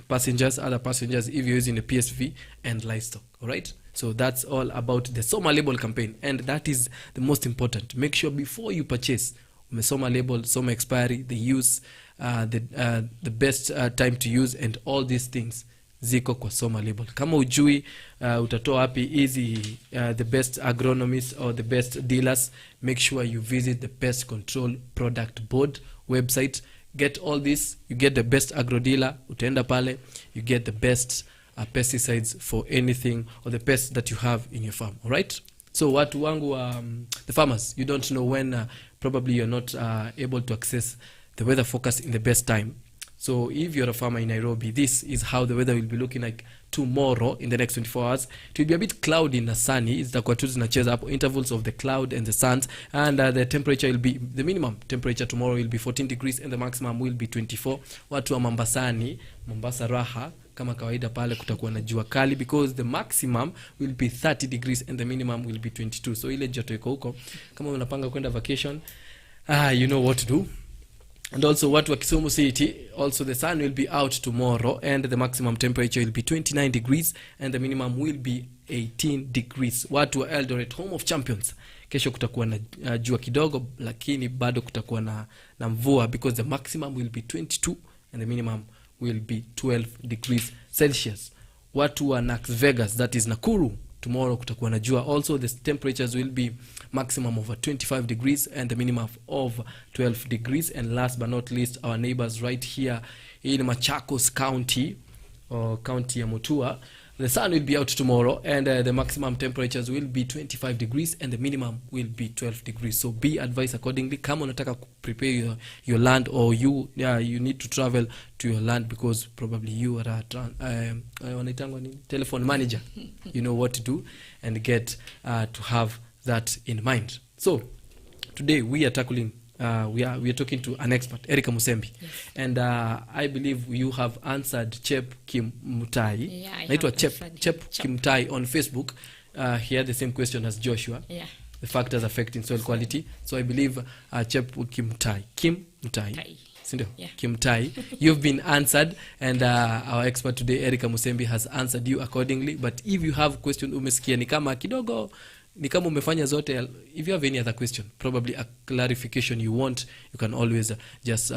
passengers, other passengers, if you're using a PSV, and livestock. All right. So that's all about the Soma Label campaign, and that is the most important. Make sure before you purchase, Soma Label, Soma expiry, the use, the best time to use, and all these things ziko kwa Soma Label. Kama ujui utatoa wapi easy the best agronomists or the best dealers, make sure you visit the Pest Control Product Board website. Get all this, you get the best agro dealer, utaenda pale, you get the best pesticides for anything or the pests that you have in your farm. All right. So watu wangu, the farmers, you don't know when probably you're not able to access the weather forecast in the best time. So if you're a farmer in Nairobi, this is how the weather will be looking like tomorrow in the next 24 hours. It will be a bit cloudy and sunny. Zitakuwa tu zinacheza hapo intervals of the cloud and the sun, and the temperature will be, the minimum temperature tomorrow will be 14 degrees and the maximum will be 24. Watu wa Mombasani, Mombasa raha, kama kawaida pale kutakuwa na jua kali, because the maximum will be 30 degrees and the minimum will be 22. So ile joto iko huko, kama unapanga kwenda vacation, you know what to do. And also watu wa Kisumu City, also the sun will be out tomorrow and the maximum temperature will be 29 degrees and the minimum will be 18 degrees. Watu wa Eldoret, home of champions, kesho kutakuwa na jua kidogo, lakini bado kutakuwa na mvua, because the maximum will be 22 and the minimum will be 12 degrees Celsius. Watu wa Nax Vegas, that is Nakuru, tomorrow kutakuwa na jua. Also the temperatures will be maximum of 25 degrees and the minimum of 12 degrees. And last but not least, our neighbors right here in Machakos County, or County ya Mutua, the sun will be out tomorrow and the maximum temperatures will be 25 degrees and the minimum will be 12 degrees. So be advised accordingly. Kama unataka prepare your land, or you need to travel to your land, because probably you are a telephone manager, you know what to do and get to have that in mind. So today we are tackling we are talking to an expert, Erica Musembi. Yes. And I believe you have answered Chep Kimutai. Yeah, Naitwa Chep Kimutai on Facebook. He had the same question as Joshua. Yeah. The factors affecting soil quality. So I believe Chep Kimutai. Sindio? Yeah. Kimutai. You've been answered, and our expert today, Erica Musembi, has answered you accordingly. But if you have question umesikia ni kama kidogo ni kama umefanya zote. If you have any other question, probably a clarification you want, you can always just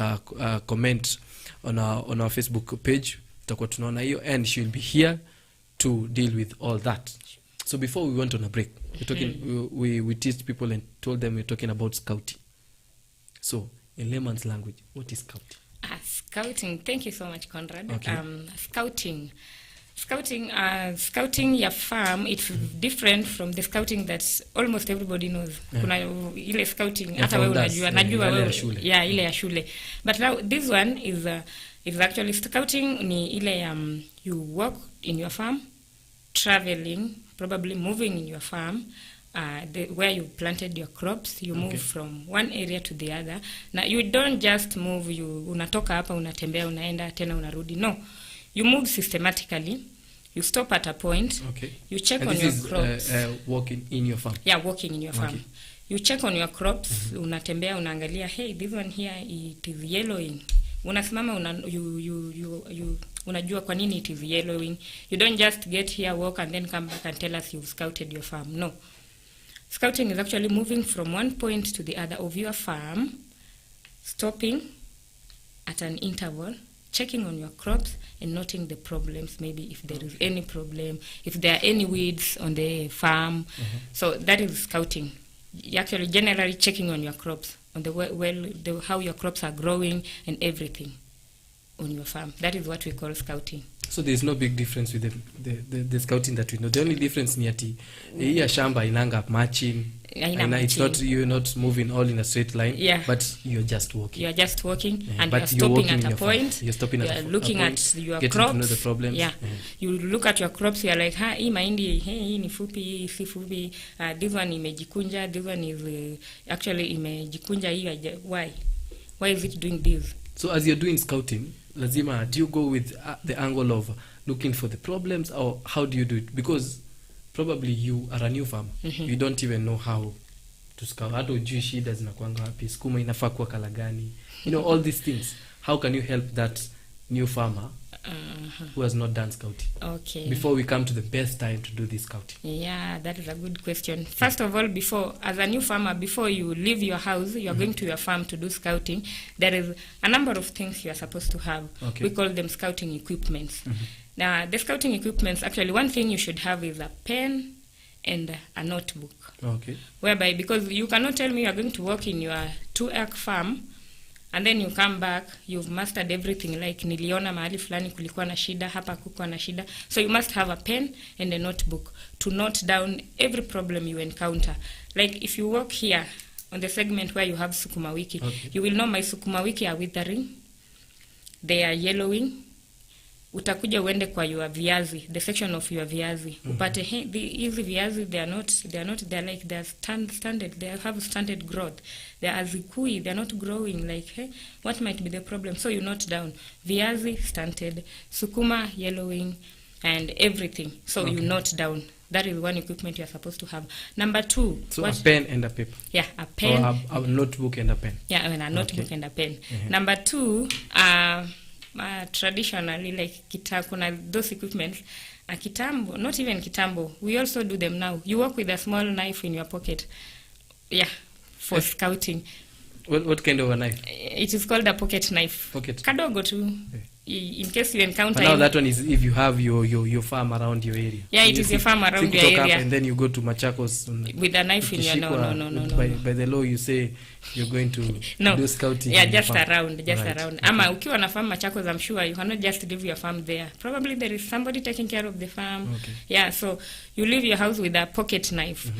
comment on our Facebook page. Tutakuwa tunaona hiyo, and she will be here to deal with all that. So before we went on a break, we're talking, we teach people and told them we're talking about scouting. So in layman's language, what is scouting? Scouting, thank you so much, Conrad. Okay. Scouting your farm, it's different from the scouting that almost everybody knows. Kuna ile scouting hata wewe unajua, najua wewe ile ya shule. But now this one is actually scouting, ni ile you work in your farm, traveling, probably moving in your farm, where you planted your crops, you move from one area to the other. Now you don't just move, unatoka hapa unatembea unaenda tena unarudi. No, you move systematically. You stop at a point. Okay. You check and on your crops. Walking in your farm. Yeah, walking in your farm. You check on your crops. Unatembea unaangalia, hey, this one here it is yellowing. Unasimama unajua kwa nini it is yellowing. You don't just get here, walk and then come back and tell us you've scouted your farm. No. Scouting is actually moving from one point to the other of your farm, stopping at an interval, checking on your crops and noting the problems, maybe if there is any problem, if there are any weeds on the farm. So that is scouting. You're actually generally checking on your crops, on how your crops are growing and everything on your farm. That is what we call scouting. So there is no big difference with the scouting that we know. The only difference ni ati hii shamba inanga matching. It's not, you're not moving all in a straight line, but you're just walking. You're just walking, and you're stopping at a point. You're stopping at a point. You're looking at your crops. Getting to know the problems. Yeah. You look at your crops, you're like, hii mahindi, hii ni fupi, hii si fupi. This one imejikunja, this one is actually imejikunja hii. Why? Why is it doing this? So as you're doing scouting, lazima, do you go with the angle of looking for the problems, or how do you do it? Because probably you are a new farmer. You don't even know how to scout. Hata ujui shida zinakuanga wapi, sukuma inafaa kuwa kala gani. You know, all these things. How can you help that new farmer who has not done scouting? Okay. Before we come to the best time to do this scouting. Yeah, that is a good question. First of all, as a new farmer, before you leave your house, you are going to your farm to do scouting, there is a number of things you are supposed to have. Okay. We call them scouting equipments. Now, the scouting equipments, actually, one thing you should have is a pen and a notebook. Okay. Whereby, because you cannot tell me you are going to work in your 2-acre farm, and then you come back, you've mastered everything, like niliona mahali fulani kulikuwa na shida, hapa kukuwa na shida. So you must have a pen and a notebook to note down every problem you encounter. Like if you work here on the segment where you have sukuma wiki, you will know my sukuma wiki are withering, they are yellowing. Utakuja uende kwa your viazi, the section of your viazi. Upate, hey, hizi viazi, they're like, they're standard, they have standard growth. They are azikui, they're not growing, like, hey, what might be the problem? So you note down, viazi stunted, sukuma yellowing, and everything. So you note down. That is one equipment you're supposed to have. Number 2. So a pen and a paper. Yeah, a pen. Or a notebook and a pen. Yeah, I mean a notebook and a pen. Number 2, traditionally, like kuna those equipments, kitambo, not even kitambo, we also do them now. You work with a small knife in your pocket. Yeah, for scouting. What kind of a knife? It is called a pocket knife. Pocket. Kadogo too. In case you encounter. But now that one is if you have your farm around your area. Yeah, it is your farm around your area. And then you go to Machakos with a knife in your no. By the law you say you're going to do scouting. Yeah, just around. Ama ukiwa na farm Machakos, I'm sure you cannot just leave your farm there. Probably there is somebody taking care of the farm. Okay. Yeah, so you leave your house with a pocket knife.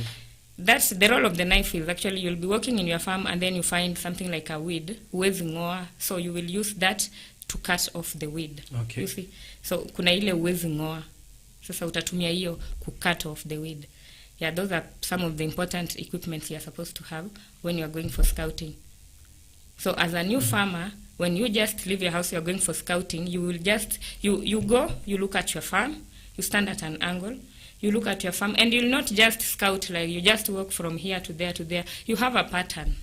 That's the role of the knife is actually you'll be working in your farm and then you find something like a weed, huwezi ngoa, so you will use that to cut off the weed. Okay. You see? So kuna ile huwezi ngoa. Sasa utatumia hiyo ku cut off the weed. Yeah, those are some of the important equipments you are supposed to have when you are going for scouting. So as a new farmer, when you just leave your house, you are going for scouting, you will just you go, you look at your farm, you stand at an angle, you look at your farm, and you'll not just scout like you just walk from here to there to there. You have a pattern.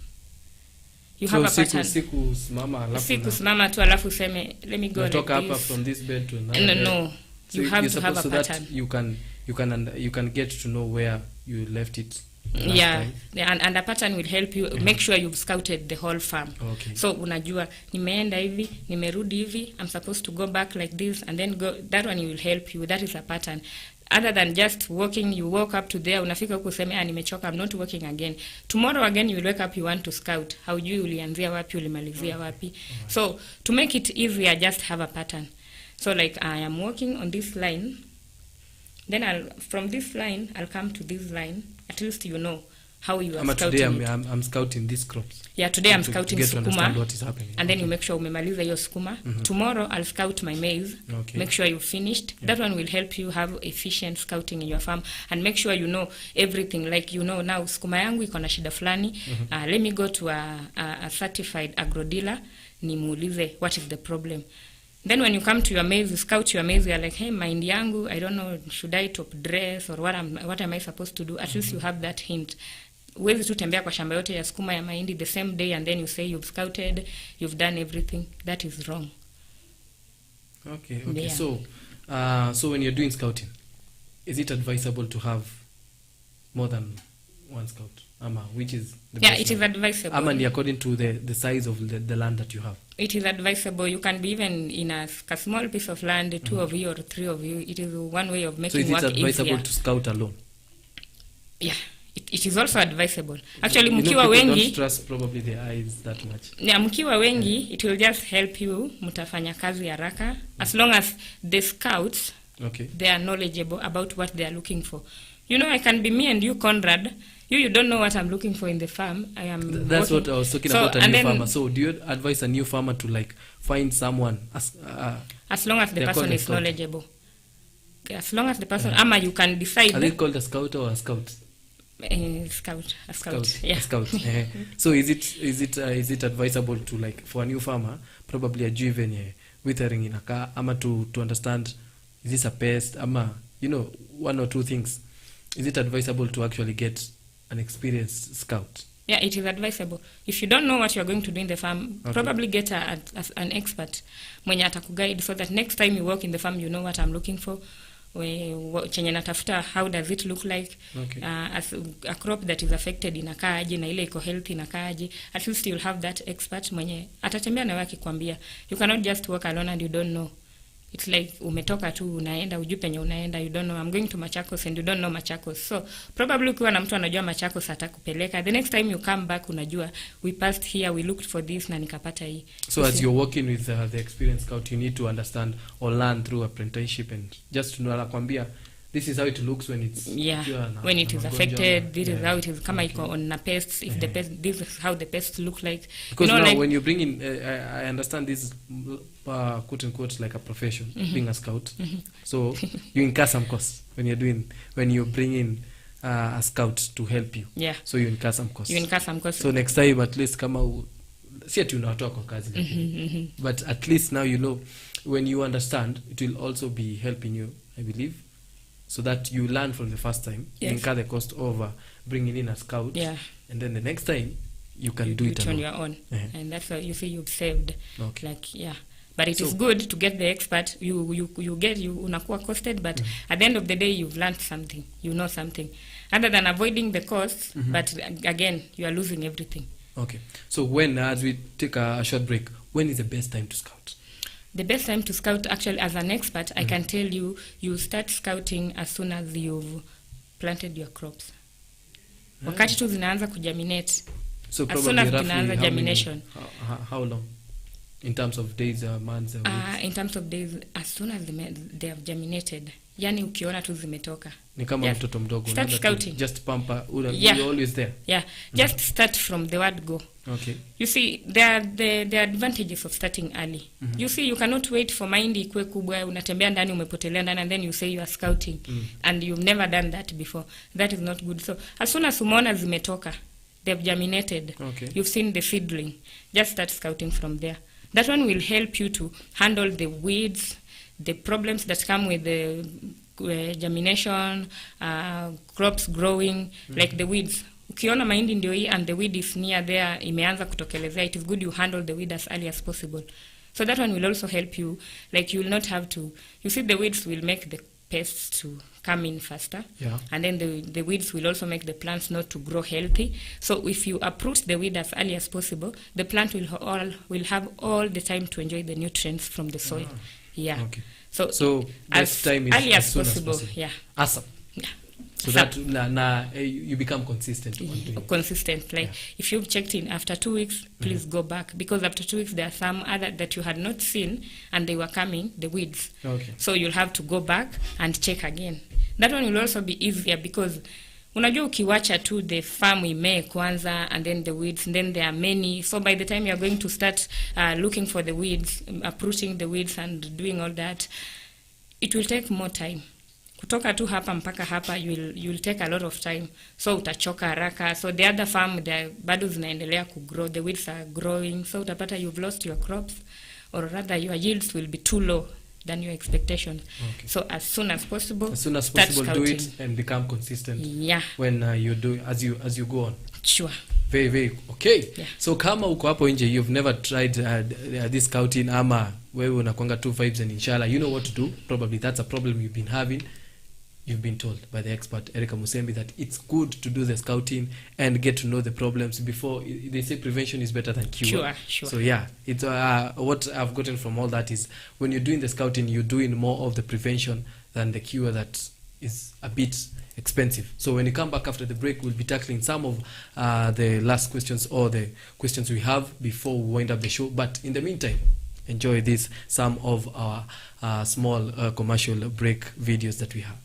You have a pattern. Siku simama tu alafu seme let me go like hapa from this bed to another. No. So you have to have a so pattern. That you can you can get to know where you left it last Yeah, time. and a pattern will help you make sure you've scouted the whole farm. Okay. So unajua nimeenda hivi, nimerudi hivi, I'm supposed to go back like this and then go. That one will help you. That is a pattern. Other than just walking, you walk up to there, unafika huko useme nimechoka, I'm not walking again. Tomorrow again you will wake up, you want to scout. Haujui ulianzia wapi, ulimalizia wapi. So to make it easier, just have a pattern. So like I am walking on this line, then from this line I'll come to this line. At least you know how you are scouting. Today I'm scouting these crops. Yeah, today I'm to scouting get to understand sukuma, what is happening. and then you make sure umemaliza hiyo sukuma. Tomorrow I'll scout my maize. Okay. Make sure you finished. That one will help you have efficient scouting in your farm, and make sure you know everything. Like you know now sukuma yangu iko na shida fulani. Let me go to a certified agro dealer, nimuulize what is the problem. Then when you come to your maize, you scout your maize, you're like, hey, mahindi yangu, I don't know, should I top dress or what am I supposed to do? At least you have that hint. Huwezi tu tembea kwa shamba yote ya sukuma ya mahindi the same day and then you say you've scouted, you've done everything. That is wrong. Okay. Yeah. So when you're doing scouting, is it advisable to have more than one scout? Which is the best It is one? advisable. According to the size of the land that you have. It is advisable. You can be even in a small piece of land, 2 of you or 3 of you. It is one way of So making is it work advisable easier. to scout alone? Yeah, it is also advisable. Actually, You know, mkiwa people wengi, don't trust probably their eyes that much. yeah, mkiwa wengi, it will just help you, mutafanya kazi haraka. As long as the scouts, Okay. they are knowledgeable about what they are looking for. You know, I can be me and you, Conrad. You don't know what I'm looking for in the farm. I am. That's working. what I was talking So, about, a and new then, farmer. So do you advise a new farmer to like find someone as long as the They're person called a is scout. knowledgeable. As long as the person, ama you can decide. are they called a scout or a scout? Scout. A scout. Yeah. A scout. So is it advisable to like for a new farmer probably ajue venye withering inakaa ama to understand is this a pest ama one or two things, is it advisable to actually get an experienced scout? Yeah, it is advisable. If you don't know what you are going to do in the farm, Okay. probably get an expert mwenye atakuguide so that next time you work in the farm, you know what I'm looking for. Chenye natafuta, how does it look like? Okay. As a crop that is affected inakaaje na ile iko healthy inakaaje. At least you'll have that expert mwenye atatembea na wewe akikwambia. You cannot just work alone and you don't know. It's like umetoka tu unaenda ujui penye unaenda, you don't know. I'm going to Machakos and you don't know Machakos. So probably ukiwa na mtu anajua Machakos atakupeleka. The next time you come back unajua we passed here, we looked for this na nikapata hii. So as you're working with the experienced scout, you need to understand or learn through apprenticeship and just to know anakwambia this is how it looks when it's when it is affected, this is how it is kama Okay. iko on a pest, if the pest, this is how the pests look like. Because you know, now like, when you bring in I understand this is quote unquote like a profession, being a scout. So you incur some costs when you bring in a scout to help you. yeah, So you incur some costs. you incur some costs. So next time at least kama si ati unawatoa kwa kazi lakini, but at least now you know when you understand it will also be helping you, I believe, so that you learn from the first time. You Yes. incur the cost of bringing in a scout, Yeah. and then the next time you can do it on alone. your own. Uh-huh. And that's why you see you've saved. Okay. Like, yeah. But it is So- good to get the expert. You unakuwa costed, but at the end of the day you've learned something. You know something. Other than avoiding the costs, but again, you are losing everything. Okay. So when, as we take a short break, when is the best time to scout? The best time to scout, actually, as an expert, I can tell you, you start scouting as soon as you've planted your crops. Wakati tu zinaanza kujaminate. So As probably soon as roughly zinaanza how many- germination. how long? In terms of days, months, weeks? In terms of days, as soon as they have germinated. Yani ukiona tu zimetoka. Ni kama Yeah. mtoto mdogo. Start unaanza tu scouting. Just pamper. Yeah. You're always there. Yeah, just start from the word go. Okay. You see, there are the advantages of starting early. You see, you cannot wait for mahindi ikue kubwa, unatembea ndani, umepotelea ndani, and then you say you are scouting. And you've never done that before. That is not good. So, as soon as umeona zimetoka, they've germinated, Okay. you've seen the seedling, just start scouting from there. That one will help you to handle the weeds, the problems that come with the germination, crops growing, like the weeds. Ukiona mahindi ndio hii and the weed is near there, imeanza kutokelezea, it is good you handle the weed as early as possible. So that one will also help you, like you will not have to, you see the weeds will make the pests to come in faster. Yeah. And then the weeds will also make the plants not to grow healthy. So if you uproot the weed as early as possible, the plant will have all the time to enjoy the nutrients from the soil. Yeah. Okay. So best time is early as as soon possible. as possible. Yeah. Awesome. Yeah. So that you become consistent on doing it. Consistent. Like if you've checked in after 2 weeks, please go back, because after 2 weeks there are some other that you had not seen and they were coming, the weeds. Okay. So you'll have to go back and check again. That one will also be easier because unajua ukiwacha tu the farm imee kwanza and then the weeds, and then there are many. So by the time you're going to start looking for the weeds, uprooting the weeds and doing all that, it will take more time. Kutoka tu hapa mpaka hapa, you'll take a lot of time. So utachoka haraka. So the other farm, bado zinaendelea kugrow, the weeds are growing. So utapata you've lost your crops, or rather your yields will be too low than your expectations. Okay. So as soon as possible, do scouting. it and become consistent. Yeah. When you do as you go on. Sure. Very, very okay. Yeah. So kama uko hapo nje, you've never tried this scouting, ama wewe unakwanga 2 vibes and inshallah, you know what to do. Probably that's a problem you've been having. You've been told by the expert Erica Musembi that it's good to do the scouting and get to know the problems before. They say prevention is better than cure. Sure. So yeah, it's what I've gotten from all that is when you're doing the scouting, you're doing more of the prevention than the cure that is a bit expensive. So when you come back after the break, we'll be tackling some of the last questions or the questions we have before we wind up the show. But in the meantime, enjoy some of our small commercial break videos that we have.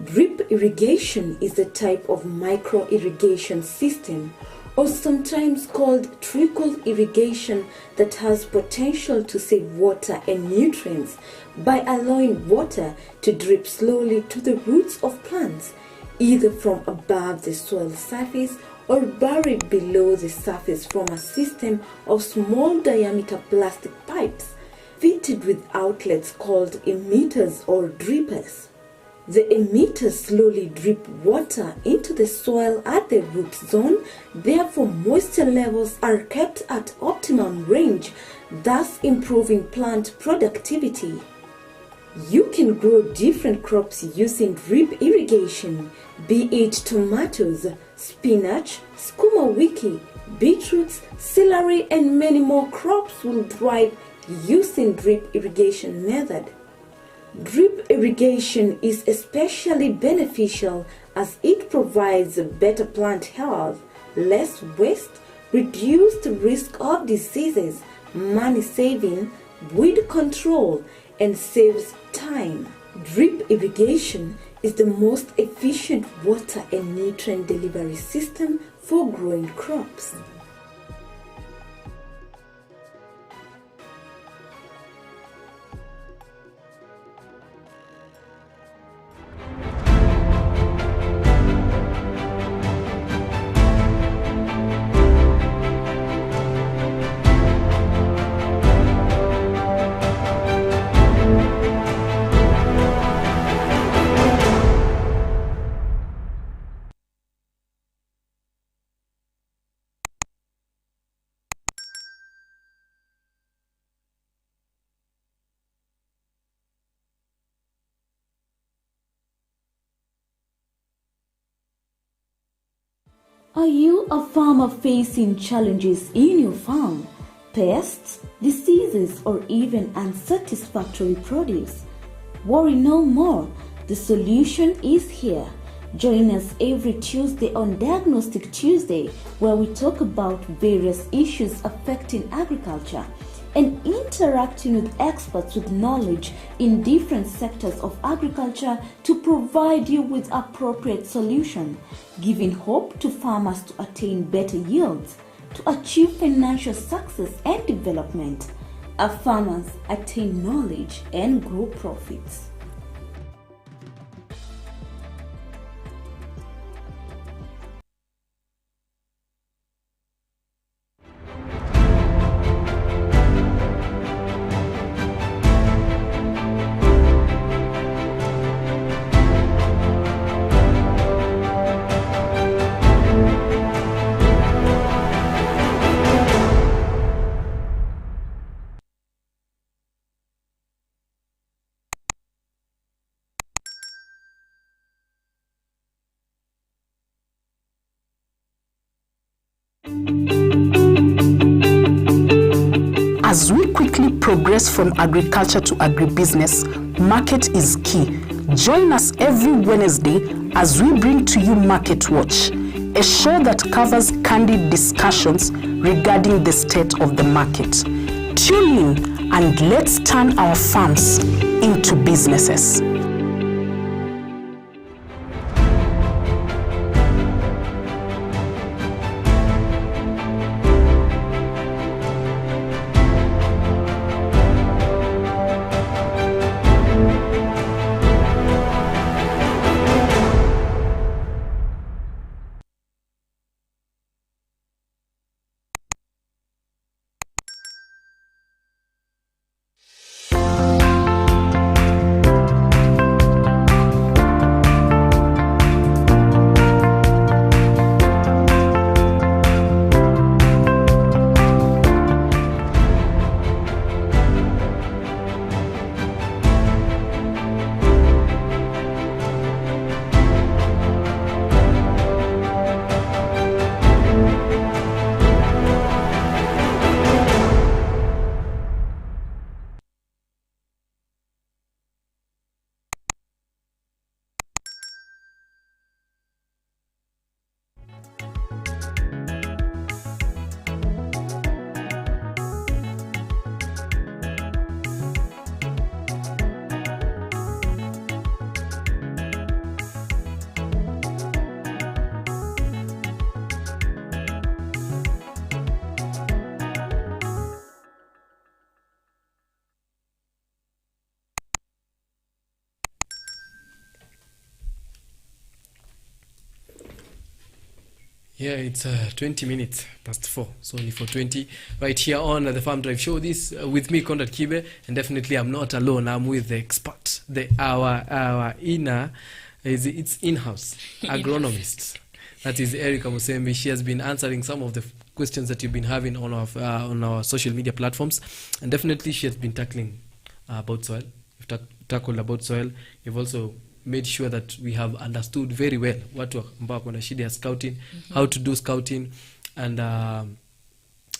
Drip irrigation is a type of micro-irrigation system, or sometimes called trickle irrigation, that has potential to save water and nutrients by allowing water to drip slowly to the roots of plants, either from above the soil surface or buried below the surface from a system of small diameter plastic pipes fitted with outlets called emitters or drippers. The emitters slowly drip water into the soil at the root zone, therefore moisture levels are kept at optimum range, thus improving plant productivity. You can grow different crops using drip irrigation, be it tomatoes, spinach, skuma wiki, beetroots, celery, and many more crops will thrive using drip irrigation method. Drip irrigation is especially beneficial as it provides better plant health, less waste, reduced risk of diseases, money saving, weed control, and saves time. Drip irrigation is the most efficient water and nutrient delivery system for growing crops. Are you a farmer facing challenges in your farm? Pests, diseases, or even unsatisfactory produce? Worry no more. The solution is here. Join us every Tuesday on Diagnostic Tuesday, where we talk about various issues affecting agriculture and interacting with experts with knowledge in different sectors of agriculture to provide you with appropriate solutions, giving hope to farmers to attain better yields, to achieve financial success and development. Our farmers attain knowledge and grow profits. As we quickly progress from agriculture to agribusiness, market is key. Join us every Wednesday as we bring to you Market Watch, a show that covers candid discussions regarding the state of the market. Tune in and let's turn our farms into businesses. Yeah, it's 20 minutes past 4, so only for 20 right here on the Farm Drive Show. This with me, Conrad Kibe, and definitely I'm not alone. I'm with the expert, our it's in-house agronomist. That is Erica Musembi. She has been answering some of the questions that you've been having on our social media platforms, and definitely she has been tackling about soil. We've tackled about soil. You've also made sure that we have understood very well watu ambao kuna shida ya scouting, how to do scouting, and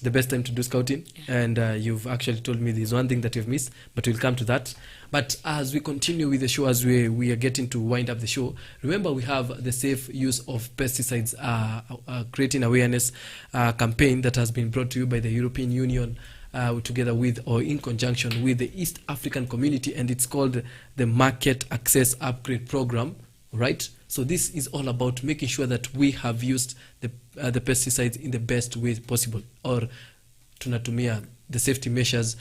the best time to do scouting. And you've actually told me there's one thing that you've missed, but we'll come to that. But as we continue with the show, as we are getting to wind up the show, remember we have the safe use of pesticides creating awareness campaign that has been brought to you by the European Union together with or in conjunction with the East African Community, and it's called the Market Access Upgrade Program right? So this is all about making sure that we have used the pesticides in the best way possible, or tunatumia the safety measures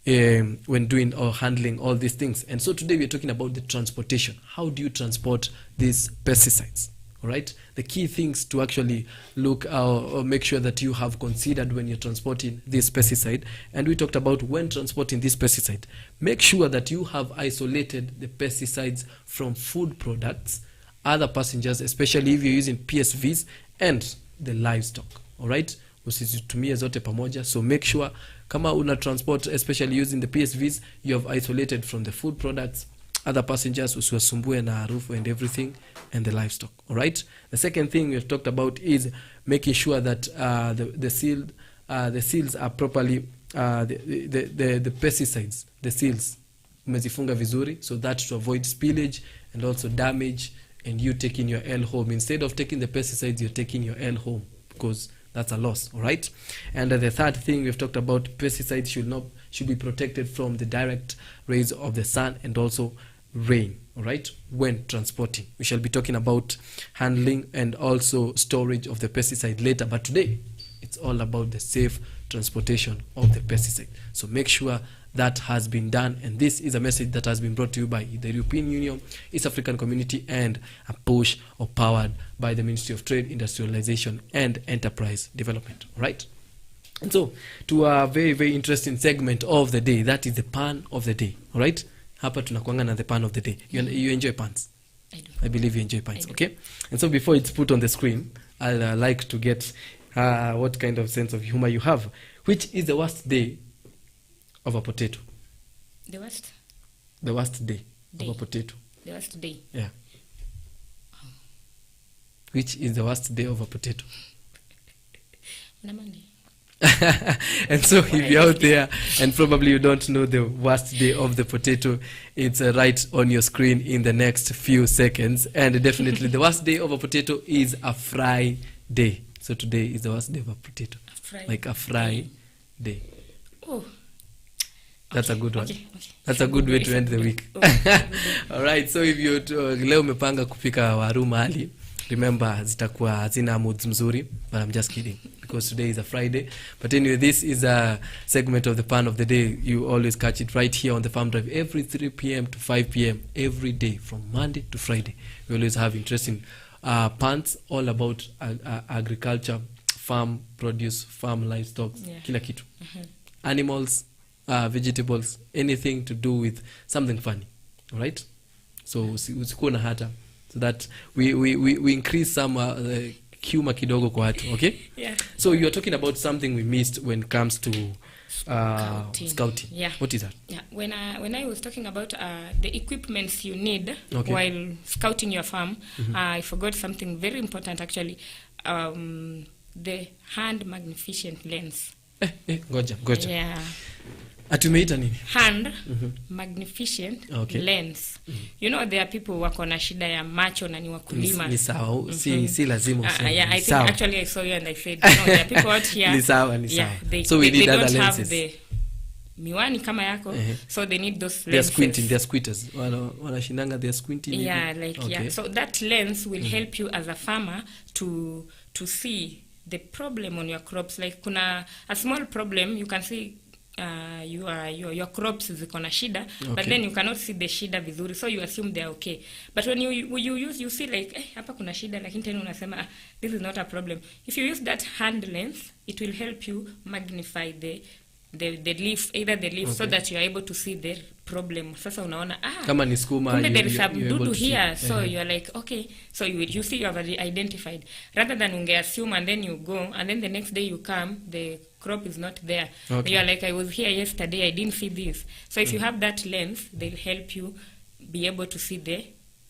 when doing or handling all these things. And so today we're talking about the transportation. How do you transport these pesticides? All right, the key things to actually look or make sure that you have considered when you're transporting this pesticide. And we talked about when transporting this pesticide, make sure that you have isolated the pesticides from food products, other passengers, especially if you're using PSVs, and the livestock. All right, usizitumie zote pamoja. So make sure kama una transport, especially using the PSVs, you have isolated from the food products, other passengers, usiwasumbue na harufu and everything, and the livestock. All right. The second thing we've talked about is making sure that the seals are properly the pesticides, the seals umezifunga vizuri, so that to avoid spillage and also damage, and you taking your L home. Instead of taking the pesticides, you're taking your L home, because that's a loss. All right. And the third thing we've talked about, pesticides should be protected from the direct rays of the sun and also rain. All right, when transporting. We shall be talking about handling and also storage of the pesticide later, but today it's all about the safe transportation of the pesticide. So make sure that has been done, and this is a message that has been brought to you by the European Union, East African Community, and a push or powered by the Ministry of Trade, Industrialization and Enterprise Development. All right. And so to a very, very interesting segment of the day, that is the pan of the day. All right. Hapa tunakuanga na the pan of the day. You enjoy pans? I do. I believe you enjoy pans, okay? And so before it's put on the screen, I'll like to get what kind of sense of humor you have. Which is the worst day of a potato? The worst? The worst day Day. of a potato. The worst day. Yeah. Which is the worst day of a potato? On a Monday. And so if you're out there and probably you don't know the worst day of the potato, it's right on your screen in the next few seconds. And definitely the worst day of a potato is a fry day. So today is the worst day of a potato. Like a fry day. Oh. That's a good one. Okay. That's a good way to end the week. All right, so if you leo umepanga kupika waru mahali, remember zitakuwa hazina moods mzuri, but I'm just kidding, because today is a Friday. But anyway, this is a segment of the pan of the day. You always catch it right here on the Farm Drive every 3 p.m. to 5 p.m. every day from Monday to Friday. We always have interesting pans all about agriculture, farm produce, farm livestock, kila kitu. Animals, vegetables, anything to do with something funny. All right? So usikuwa na hata, so that we increase some humor kidogo kwa watu, okay? Yeah. So you are talking about something we missed when it comes to scouting. Yeah. What is that? Yeah. When I was talking about the equipments you need Okay. while scouting your farm, I forgot something very important actually. The hand magnificent lens. Ngoja. Yeah. Atumeita nini? Hand magnificent Okay. lens. You know there are people wako na shida ya macho na ni wakulima. Ni sawa, si lazima useme. Yeah, I think Sawa. actually I saw you and I said, no, there are people out here. Ni sawa. Yeah, So we need they other don't lenses. have the miwani kama yako, so they need those They're lenses. squinting, they're squitters. Wanashindanga, they're squinting. Yeah, maybe. like Okay. yeah. So that lens will help you as a farmer to see the problem on your crops. Like kuna a small problem you can see your crops ziko na shida, but then you cannot see the shida vizuri, so you assume they are okay. But when you see like hapa kuna shida, lakini tena unasema this is not a problem. If you use that hand lens, it will help you magnify the leaf, either the leaf, so that you are able to see the problem. Sasa unaona kama ni skuma, kumbe there is some you're able dudu to see. here, so you're like okay, so you see you have already identified, rather than unge assume and then you go and then the next day you come, the crop is not there. Okay. You're like, I was here yesterday, I didn't see this. So if you have that lens, they'll help you be able to see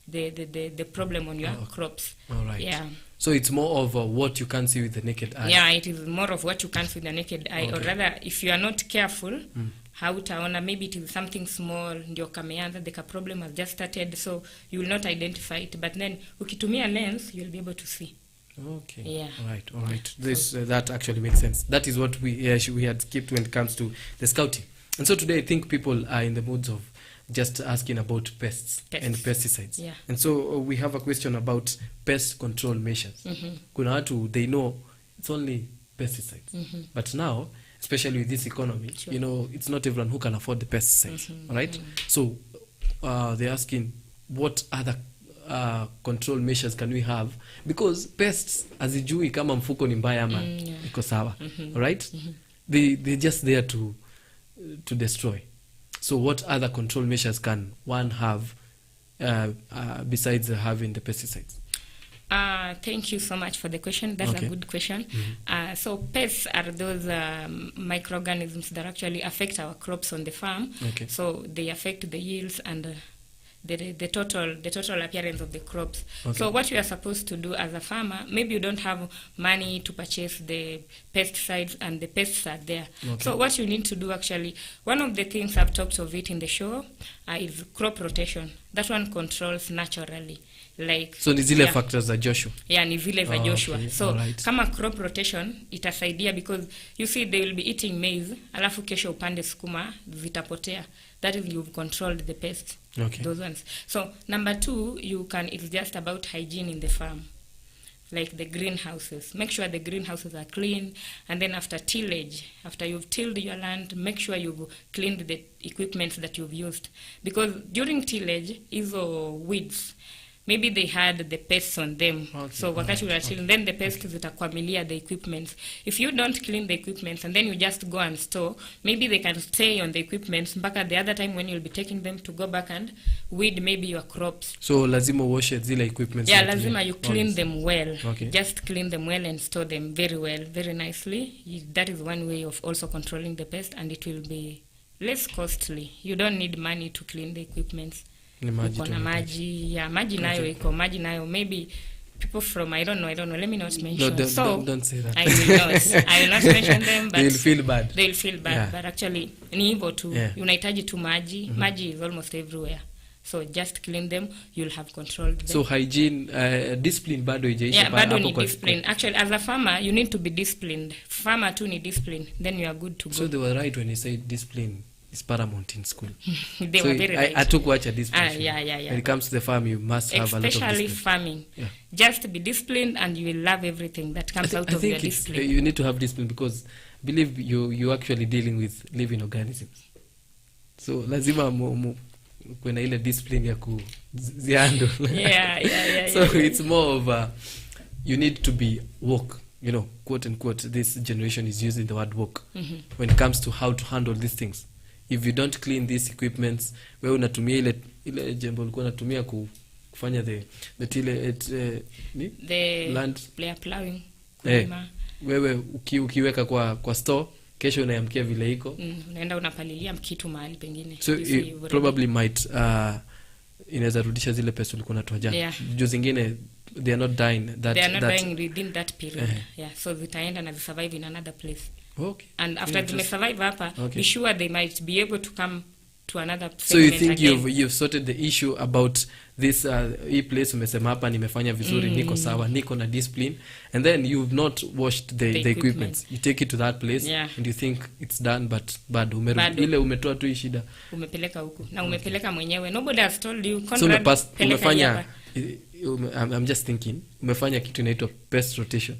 the problem on your crops. All right. Yeah. So it's more of what you can see with the naked eye. Yeah, it is more of what you can see with the naked eye. Or rather, if you are not careful, hautaona, maybe it is something small, ndio kameanza, the problem has just started, so you will not identify it. But then, ukitumia lens, you'll be able to see. Okay. Yeah. All right. This that actually makes sense. That is what we had skipped when it comes to the scouting. And so today I think people are in the moods of just asking about pests and pesticides. Yeah. And so we have a question about pest control measures. Kuna watu, they know it's only pesticides. But now, especially with this economy, you know, it's not everyone who can afford the pesticides, right? So they're asking, what other control measures can we have? Because pests, hazijui kama mfuko ni mbaya ama iko sawa, right? They're just there to destroy. So what other control measures can one have besides having the pesticides? Thank you so much for the question. That's a good question. So pests are those microorganisms that actually affect our crops on the farm. So they affect the yields and the total appearance of the crops. So what we are supposed to do as a farmer, maybe you don't have money to purchase the pesticides and the pests are there. So what you need to do, actually, one of the things I've talked of it in the show is crop rotation. That one controls naturally. Like, so ni zile factors za Joshua. Yeah, ni zile za Joshua. Okay. So kama crop rotation itasaidia, because you see they will be eating maize, alafu kesho upande sukuma zitapotea. That is, you've controlled the pests. Those ones. So number 2, it's just about hygiene in the farm. Like the greenhouses. Make sure the greenhouses are clean, and then after tillage, after you've tilled your land, make sure you've cleaned the equipment that you've used. Because during tillage, hizo weeds, maybe they had the pests on them. So wakati unatill, then the pests zitakwamilia the equipment. If you don't clean the equipment and then you just go and store, maybe they can stay on the equipment mpaka the other time when you'll be taking them to go back and weed maybe your crops. So lazima uoshe zile equipment. Yeah, lazima you clean them well. Just clean them well and store them very well, very nicely. That is one way of also controlling the pest, and it will be less costly. You don't need money to clean the equipment. Uko na maji, maji nayo iko, maji nayo, maybe people from, I don't know, let me not mention. Don't say that. I will not mention them, but they'll feel bad. But actually, ni hivyo tu, unahitaji tu maji, maji is almost everywhere. So just clean them, you'll have controlled them. So hygiene, discipline bado ijaisha. Yeah, bado ni discipline. Actually, as a farmer, you need to be disciplined. Farmer too need discipline, then you are good to go. So they were right when you said discipline is paramount in school. They were very right. I took watch a discipline. Yeah. When it comes to the farm, you must have a lot of discipline. Especially farming. Just be disciplined and you will love everything that comes out of your discipline. You need to have discipline because believe you're actually dealing with living organisms. So lazima kuna ile discipline ya kuzihandle. So it's more of you need to be woke. You know, quote unquote, this generation is using the word woke when it comes to how to handle these things. If you don't clean these equipments, wewe unatumia ile jembe ulikuwa unatumia kufanya the land plowing. Wewe ukiweka kwa store, kesho unayamkia vile iko. Unaenda unapalilia mkitu mahali pengine. So you probably might inaweza rudisha zile pesa ulikuwa unatoa jana. Juu zingine they are not dying dying within that period. So zitaenda na survive in another place. And after they survive hapa, be sure they might be able to come to another segment. So you think you've sorted the issue about this hii place umesema hapa nimefanya vizuri, niko sawa, niko na discipline, and then you've not washed the equipment. You take it to that place and you think it's done, but bad ile umetoa tu shida umepeleka huko na umepeleka mwenyewe. Nobody has told you. So umefanya I'm just thinking umefanya kitu inaitwa pest rotation.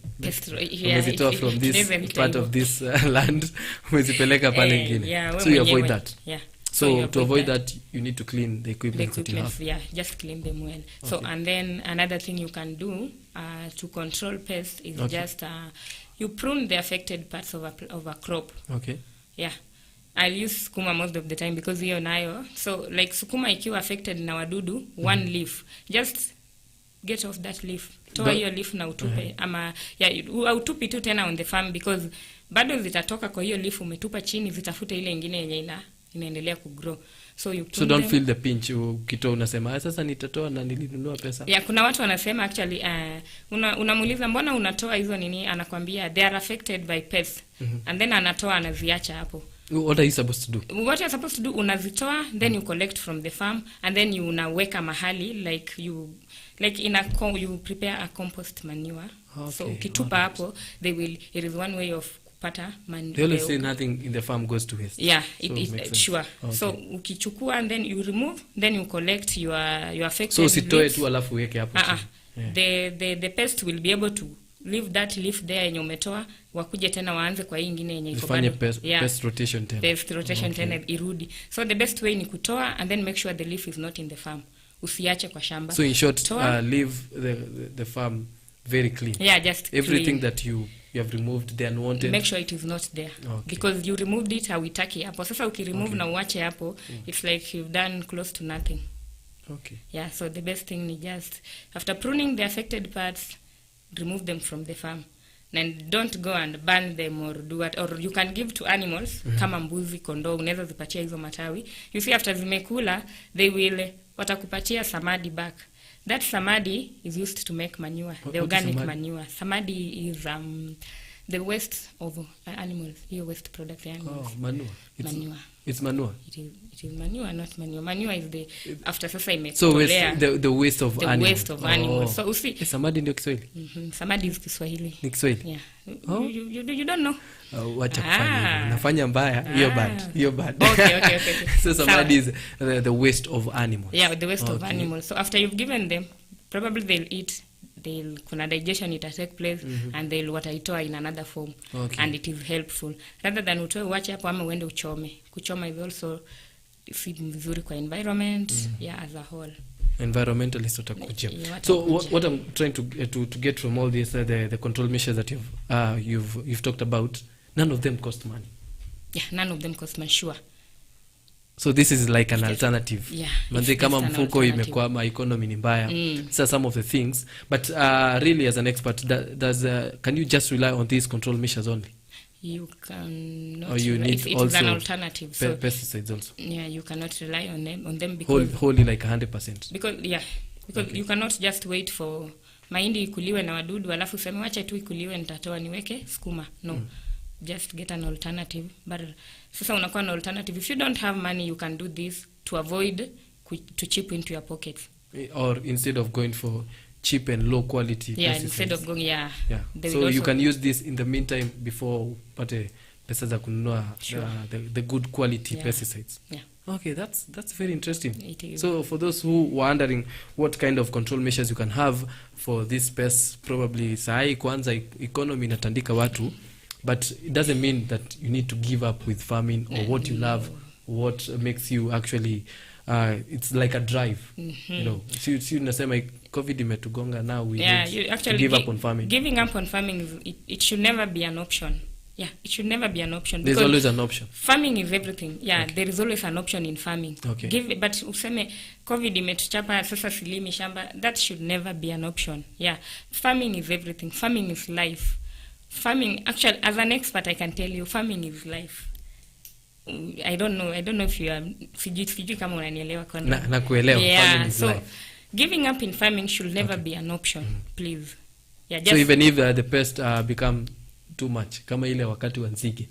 Umezitoa from this part of this land umezipeleka pale nyingine. So you avoid that. So to avoid that, you need to clean the equipment that you have. Just clean them well. So and then another thing you can do to control pests is just you prune the affected parts of a crop. I'll use sukuma most of the time because hiyo nayo. So like sukuma ikiwa affected na wadudu, one leaf, just get off that leaf. Toa hiyo leaf na utupe. Ama utupi tu tena on the farm, because bado zitatoka kwa hiyo leaf umetupa chini, zitafuta ile nyingine yenye inaendelea kugrow. So don't feel the pinch ukitoa unasema sasa nitatoa na nilinunua pesa. Kuna watu wanasema actually unamuuliza mbona unatoa hizo nini, anakwambia they are affected by pests. And then anatoa anaziacha hapo. What are you supposed to do? What you're supposed to do, unazitoa, then you collect from the farm, and then you unaweka mahali like you prepare a compost manure. So ukitupa hapo, it is one way of kupata They always say nothing in the farm goes to waste. Yeah, So it makes sense. sure. Okay. So ukichukua and then you remove, then you collect your affected So usitoe leaves. tu alafu uweke hapo chini. Yeah. The pest will be able to leave that leaf there yenye umetoa, wakuje tena waanze kwa hii ingine yenye iko Ifanye bado. pest rotation tena. Pest rotation Okay. tena irudi. So the best way ni kutoa and then make sure the leaf is not in the farm. Usiache kwa shamba. So in short, Toa. leave the farm very clean. Yeah, just Everything clean. that you have removed, the unwanted. Make sure it is not there. Okay. Because you removed it, hauitaki hapo. Sasa ukiremove na uache hapo, it's like you've done close to nothing. Okay. Yeah, so the best thing ni just after pruning the affected parts, remove them from the farm. And don't go and burn them or do what, or you can give to animals kama mbuzi, kondoo, unaweza zipatia hizo matawi. You see after zimekula, they will watakupatia samadi back. That samadi is used to make manure, the What is organic samadi? manure. Samadi is the waste of animals, your waste product animals. Oh, manure. Manure. It's manure. It is manure, not manure. Manure is the after sasa So imetolea. the waste of The animals. waste of animals. So usi Samadi ndio Kiswahili. samadi is Kiswahili. Ni Kiswahili. Yeah. Oh. You don't know. Wacha kufanya hivyo. Nafanya mbaya. Hiyo bad. Hiyo bad. Okay. So samadi is the waste of animals. Yeah, the waste of Okay. animals. So after you've given them, probably they'll eat. Kuna digestion it take place and they'll wataitoa in another form. Okay. And it is helpful. Rather than utoe uache hapo ama uende uchome. Kuchoma is also si vizuri kwa environment, yeah, as a whole. Environmentalists watakuja. Yeah, So watakuja. what I'm trying to get from all this, the control measures that you've talked about, none of them cost money. Yeah, none of them cost money, sure. So this is like an alternative. Yeah, Manze it's kama just an mfuko alternative. imekwama, economy ni mbaya. So some of the things, but really as an expert, can you just rely on these control measures only? You cannot. Or you rely- need it is also an alternative. So pesticides also. yeah, you cannot rely on them because Wholly like 100%. because you cannot just wait for mahindi ikuliwe na wadudu alafu useme wacha tu ikuliwe nitatoa niweke sukuma. No. Just get an alternative. But sasa unakuwa na alternative. If you don't have money, you can do this to avoid to chip into your pockets. Or instead of going for cheap and low quality Yeah, pesticides. instead of going, Yeah. They So will you also- can use this in the meantime before upate pesa za kununua Sure. the good quality Yeah. pesticides. Yeah. Okay, that's very interesting. It is. So for those who were wondering what kind of control measures you can have for this pests, probably sahi kwanza economy inatandika watu, but it doesn't mean that you need to give up with farming or what you love, what makes you actually it's like a drive. You know, si unasema COVID imetugonga, now we need You to actually give up on farming. Giving up on farming it should never be an option. Yeah, it should never be an option. There's because always an option. farming is everything. Yeah, there is always an option in farming. Okay. But useme COVID imetuchapa sasa silimi shamba, that should never be an option. Yeah, farming is everything. Farming is life. Farming, actually, as an expert, I can tell you, farming is life. I don't know if you are sijui kama unanielewa kwa nini. Na kuelewa, yeah, farming is so life. giving up in farming should never be an option, please. Yeah, So even if the pests become too much, kama ile wakati wa nzige.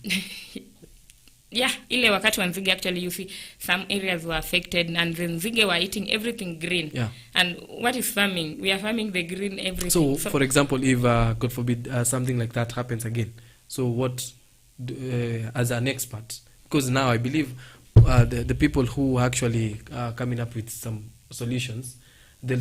Yeah, ile wakati wa nzige, actually you see some areas were affected and the nzige were eating everything green. Yeah. And what is farming? We are farming the green everything. So for example, if God forbid something like that happens again, so what as an expert, because now I believe the people who are actually coming up with some solutions, they'll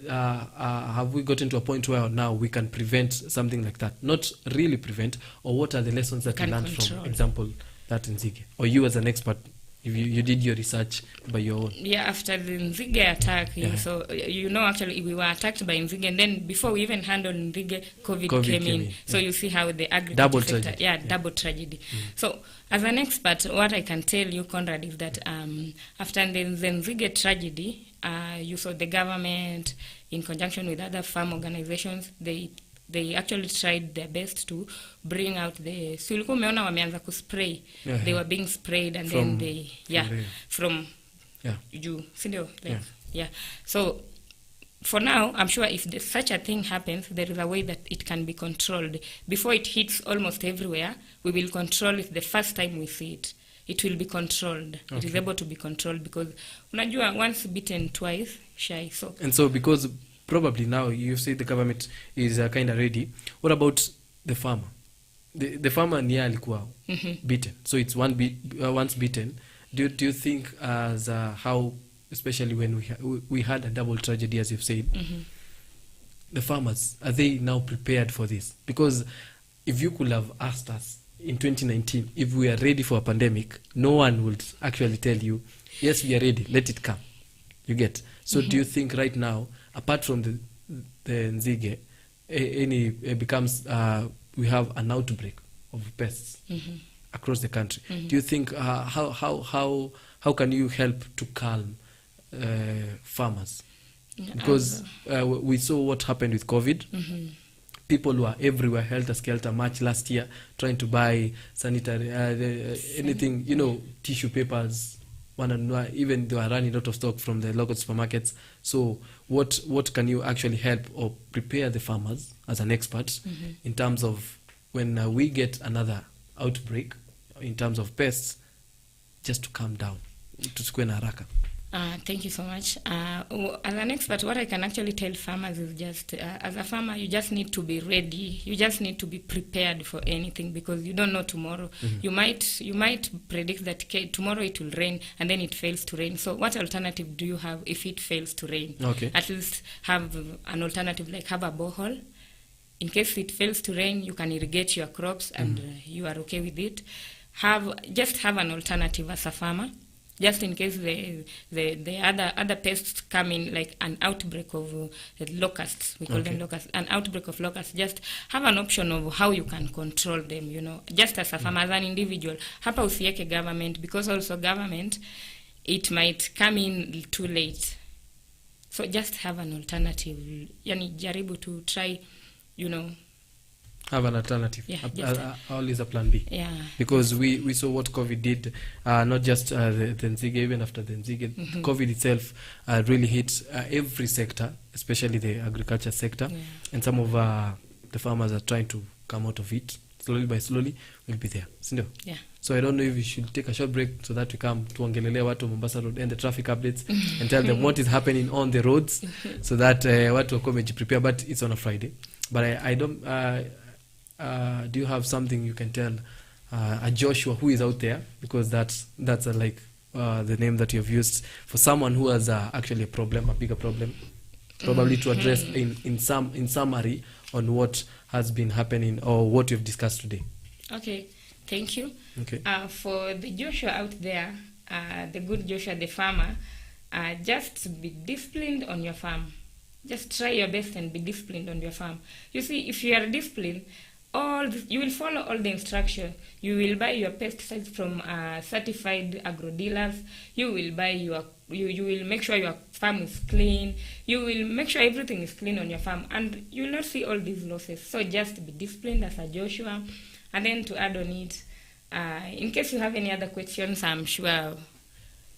have we gotten to a point where now we can prevent something like that? Not really prevent, or what are the lessons that you Can learned control. from example that nzige, or you as an expert, if you did your research by your own? Yeah, after the nzige attack, Yeah. so actually we were attacked by nzige, and then before we even handled nzige, COVID came in. So you see how the agriculture Double sector, tragedy. double tragedy. So as an expert, what I can tell you, Conrad, is that after the nzige tragedy, you saw the government in conjunction with other farm organizations, they actually tried their best to bring out the so ulikuwa umeona wameanza kuspray. Yeah, They yeah. were being sprayed and From- then they from Yeah. juu, sindio? So for now, I'm sure if such a thing happens, there is a way that it can be controlled. Before it hits almost everywhere, we will control it the first time we see it. It will be controlled. It is able to be controlled because unajua once bitten twice shy. So And so because probably now you say the government is kind of ready, what about the farmer? the farmer niye alikuwa beaten, so it's once beaten. Do you think as how, especially when we had a double tragedy, as you've said, the farmers, are they now prepared for this? Because if you could have asked us in 2019 if we are ready for a pandemic, no one would actually tell you, yes, we are ready, let it come. You get? So do you think right now, apart from the Nzige, it becomes we have an outbreak of pests across the country? Do you think how can you help to calm farmers? Because we saw what happened with COVID. People were everywhere, helter-skelter, March last year, trying to buy sanitary, anything, tissue papers, even they were running out of stock from the local supermarkets. So what can you actually help or prepare the farmers as an expert in terms of when we get another outbreak in terms of pests, just to calm down, tusikue na haraka? Thank you so much. As an expert, what I can actually tell farmers is just, as a farmer, you just need to be ready. You just need to be prepared for anything, because you don't know tomorrow. You might predict that tomorrow it will rain, and then it fails to rain. So what alternative do you have if it fails to rain? Okay. At least have an alternative, like have a borehole. In case it fails to rain, you can irrigate your crops, and you are okay with it. Just have an alternative as a farmer, just in case the other pests come in, like an outbreak of locusts. We call them locusts. An outbreak of locusts. Just have an option of how you can control them, just as a farmer, as an individual. Hapa usieke government, because also government, it might come in too late. So just have an alternative. Yani jaribu to try, have an alternative. Yeah, always a plan B. Yeah. Because we saw what COVID did, not just the Nzige, even after the Nzige, COVID itself really hit every sector, especially the agriculture sector. Yeah. And some of the farmers are trying to come out of it. Slowly by slowly, we'll be there. Sindo? Yeah. So I don't know if we should take a short break so that we come to ongelelea watu Mombasa Road and the traffic updates and tell them what is happening on the roads so that watu wakome prepare. But it's on a Friday. But I don't... do you have something you can tell a Joshua who is out there, because that's the name that you've used for someone who has actually a bigger problem, probably to address in summary on what has been happening or what you've discussed today? Okay, thank you. Okay. For the Joshua out there, the good Joshua, the farmer, just be disciplined on your farm. Just try your best and be disciplined on your farm. You see, if you are disciplined, you will follow all the instructions. You will buy your pesticides from certified agro dealers. You will buy you will make sure your farm is clean. You will make sure everything is clean on your farm, and you will not see all these losses. So just be disciplined as a Joshua. And then to add on it, in case you have any other questions, I'm sure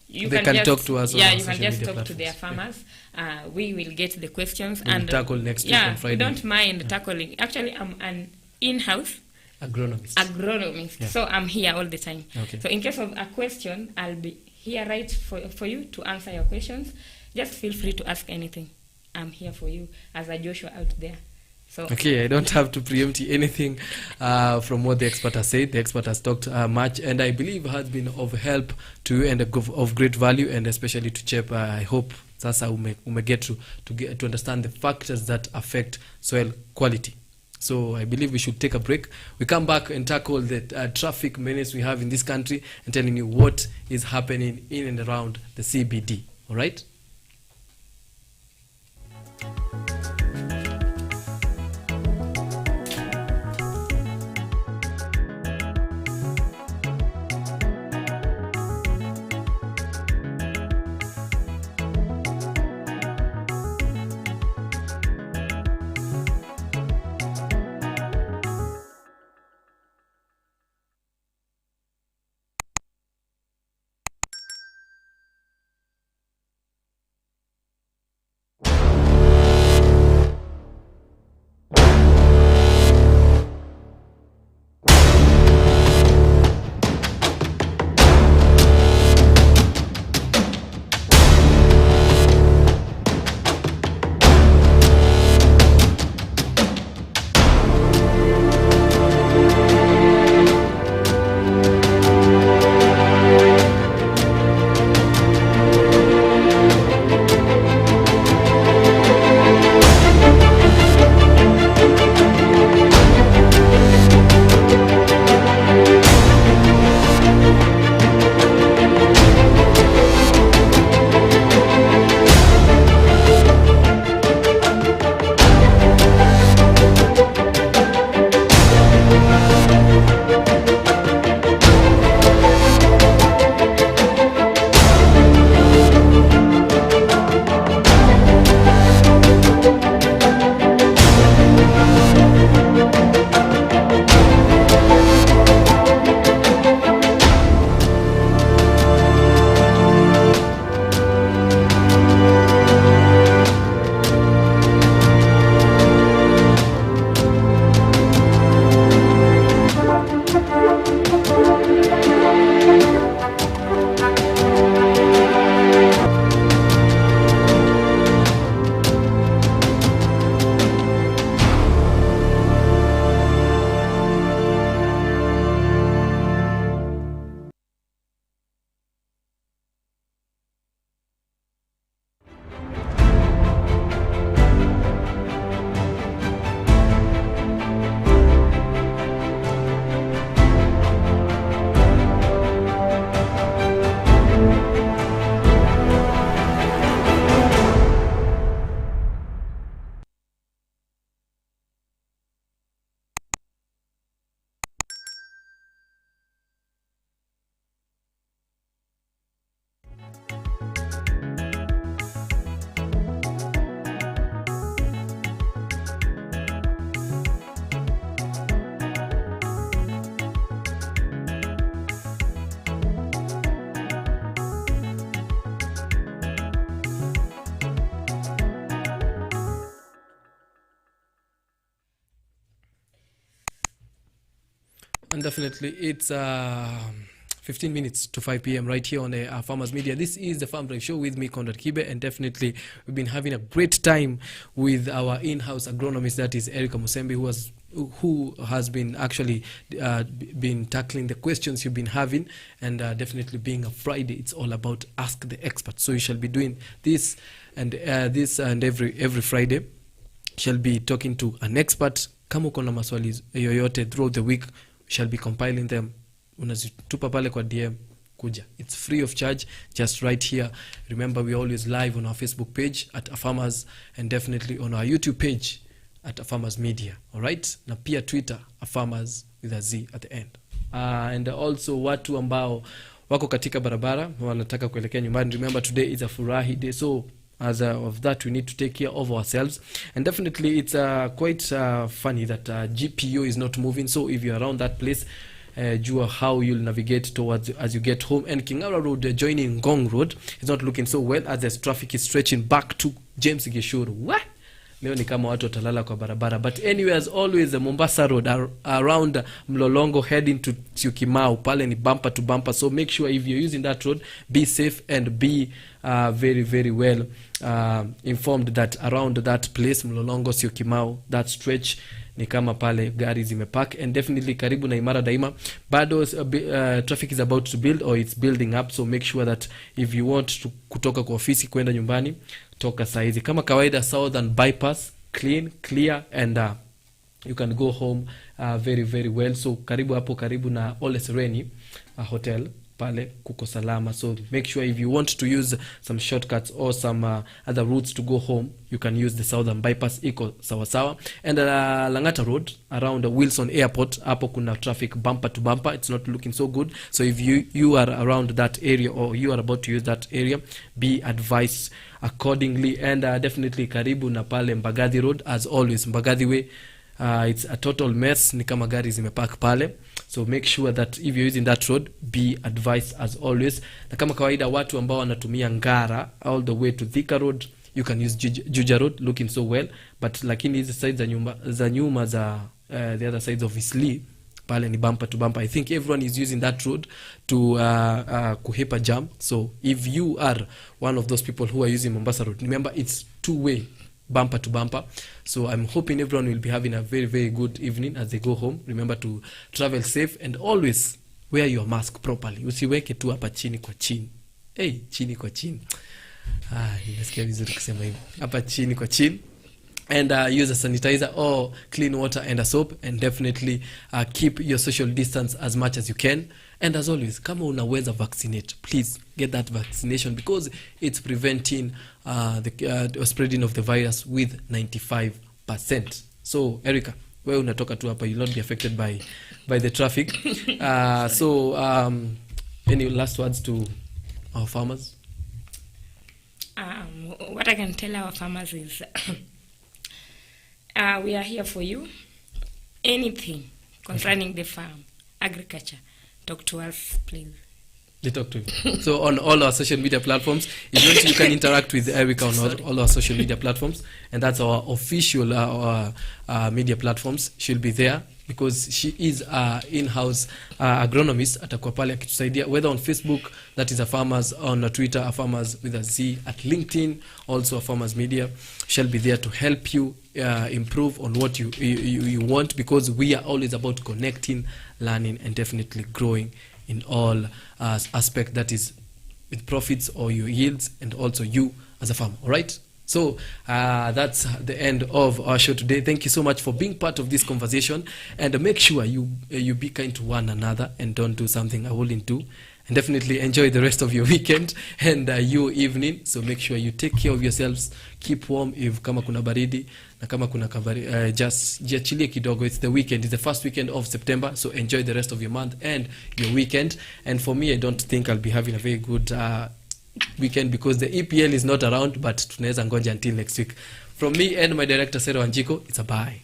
they can talk to us. Yeah, you can just talk to their farmers. Yeah. We will get the questions and tackle next week on Friday. Don't mind tackling. Actually, I'm an in-house agronomist. Yeah. So I'm here all the time. Okay. So in case of a question, I'll be here right for you to answer your questions. Just feel free to ask anything. I'm here for you as a Joshua out there. So okay, I don't have to preempt anything from what the expert has said. The expert has talked much, and I believe has been of help to you and of great value, and especially to Chep. I hope sasa get to understand the factors that affect soil quality. So I believe we should take a break. We come back and tackle the traffic menace we have in this country and telling you what is happening in and around the CBD. All right? And definitely, it's 15 minutes to 5 p.m. right here on Farmers Media. This is the Farm Drive Show with me, Conrad Kibe, and definitely we've been having a great time with our in-house agronomist, that is Erica Musembi, who has been actually been tackling the questions you've been having, and definitely being a Friday, it's all about Ask the Expert. So you shall be doing this and every Friday. Shall be talking to an expert. Kama uko na maswali yoyote throughout the week, shall be compiling them. Unazitupa pale kwa DM kuja. It's free of charge, just right here. Remember, we're always live on our Facebook page at Farmers, and definitely on our YouTube page at Farmers Media. All right? Na pia Twitter, Farmers with a Z at the end. And also watu ambao wako katika barabara wanataka kuelekea nyumbani. Remember, today is a furahi day, so as of that, we need to take care of ourselves. And definitely, it's quite funny that GPO is not moving. So if you're around that place, jua how you'll navigate towards as you get home. And Kingara Road joining Ngong Road is not looking so well, as the traffic is stretching back to James Gishuru. What? Leo ni kama watu watalala kwa barabara. But anyway, as always, Mombasa Road around Mlolongo heading to Syokimau, pale ni bumper to bumper. So make sure if you're using that road, be safe and be very, very well informed that around that place, Mlolongo, Syokimau, that stretch, ni kama pale gari zimepark. And definitely karibu na Imara Daima, bado traffic is about to build, or it's building up. So make sure that if you want to kutoka kwa ofisi kwenda nyumbani, toka saizi. Kama kawaida, Southern Bypass, clear, and you can go home very, very well. So karibu hapo, karibu na Ole Sereni hotel, pale kuko salama. So make sure if you want to use some shortcuts or some other routes to go home, you can use the Southern Bypass, iko sawa sawa. And Langata Road around Wilson Airport, hapo kuna traffic bumper to bumper. It's not looking so good. So if you are around that area, or you are about to use that area, be advised accordingly. And definitely karibu na pale Mbagathi Road, as always, Mbagathi Way, it's a total mess, ni kama gari zimepark pale. So make sure that if you're using that road, be advised as always. Na kama kawaida, watu ambao wanatumia Ngara all the way to Thika Road, you can use Juja Road, looking so well. But lakini hizi sides za nyuma za the other sides of Isli, pale ni bumper to bumper. I think everyone is using that road to kuhepa jam. So if you are one of those people who are using Mombasa Road, remember it's two-way, bumper to bumper. So I'm hoping everyone will be having a very, very good evening as they go home. Remember to travel safe and always wear your mask properly. Usiweke tu hapa chini kwa chini. Hey, chini kwa chini. Nimesikia vizuri kusema hivyo. Hapa chini kwa chini. And use a sanitizer or clean water and a soap, and definitely keep your social distance as much as you can. And as always, kama unaweza vaccinate, please get that vaccination, because it's preventing the spreading of the virus with 95%. So Erica, wewe unatoka tu hapa, you'll not be affected by the traffic. So any last words to our farmers? What I can tell our farmers is we are here for you. Anything concerning the farm, agriculture, talk to us, please. They talk to you. So on all our social media platforms, if you can interact with Erica on all our social media platforms, and that's our official media platforms. She'll be there because she is in-house agronomist. Atakuwa pale akitusaidia, whether on Facebook, that is a Farmers, on Twitter, a Farmers with a Z, at LinkedIn, also a Farmers Media. She'll be there to help you improve on what you want, because we are always about connecting, learning, and definitely growing in all aspect, that is with profits or your yields, and also you as a farmer. All right? So that's the end of our show today. Thank you so much for being part of this conversation, and make sure you be kind to one another and don't do something I wouldn't do. And definitely enjoy the rest of your weekend and your evening. So make sure you take care of yourselves, keep warm if kama kuna baridi, na kama kuna just jiachilie kidogo. It's the weekend, it's the first weekend of September, so enjoy the rest of your month and your weekend. And for me, I don't think I'll be having a very good weekend because the EPL is not around, but tunaweza ngoja until next week. From me and my director Sero Wanjiko, it's a bye.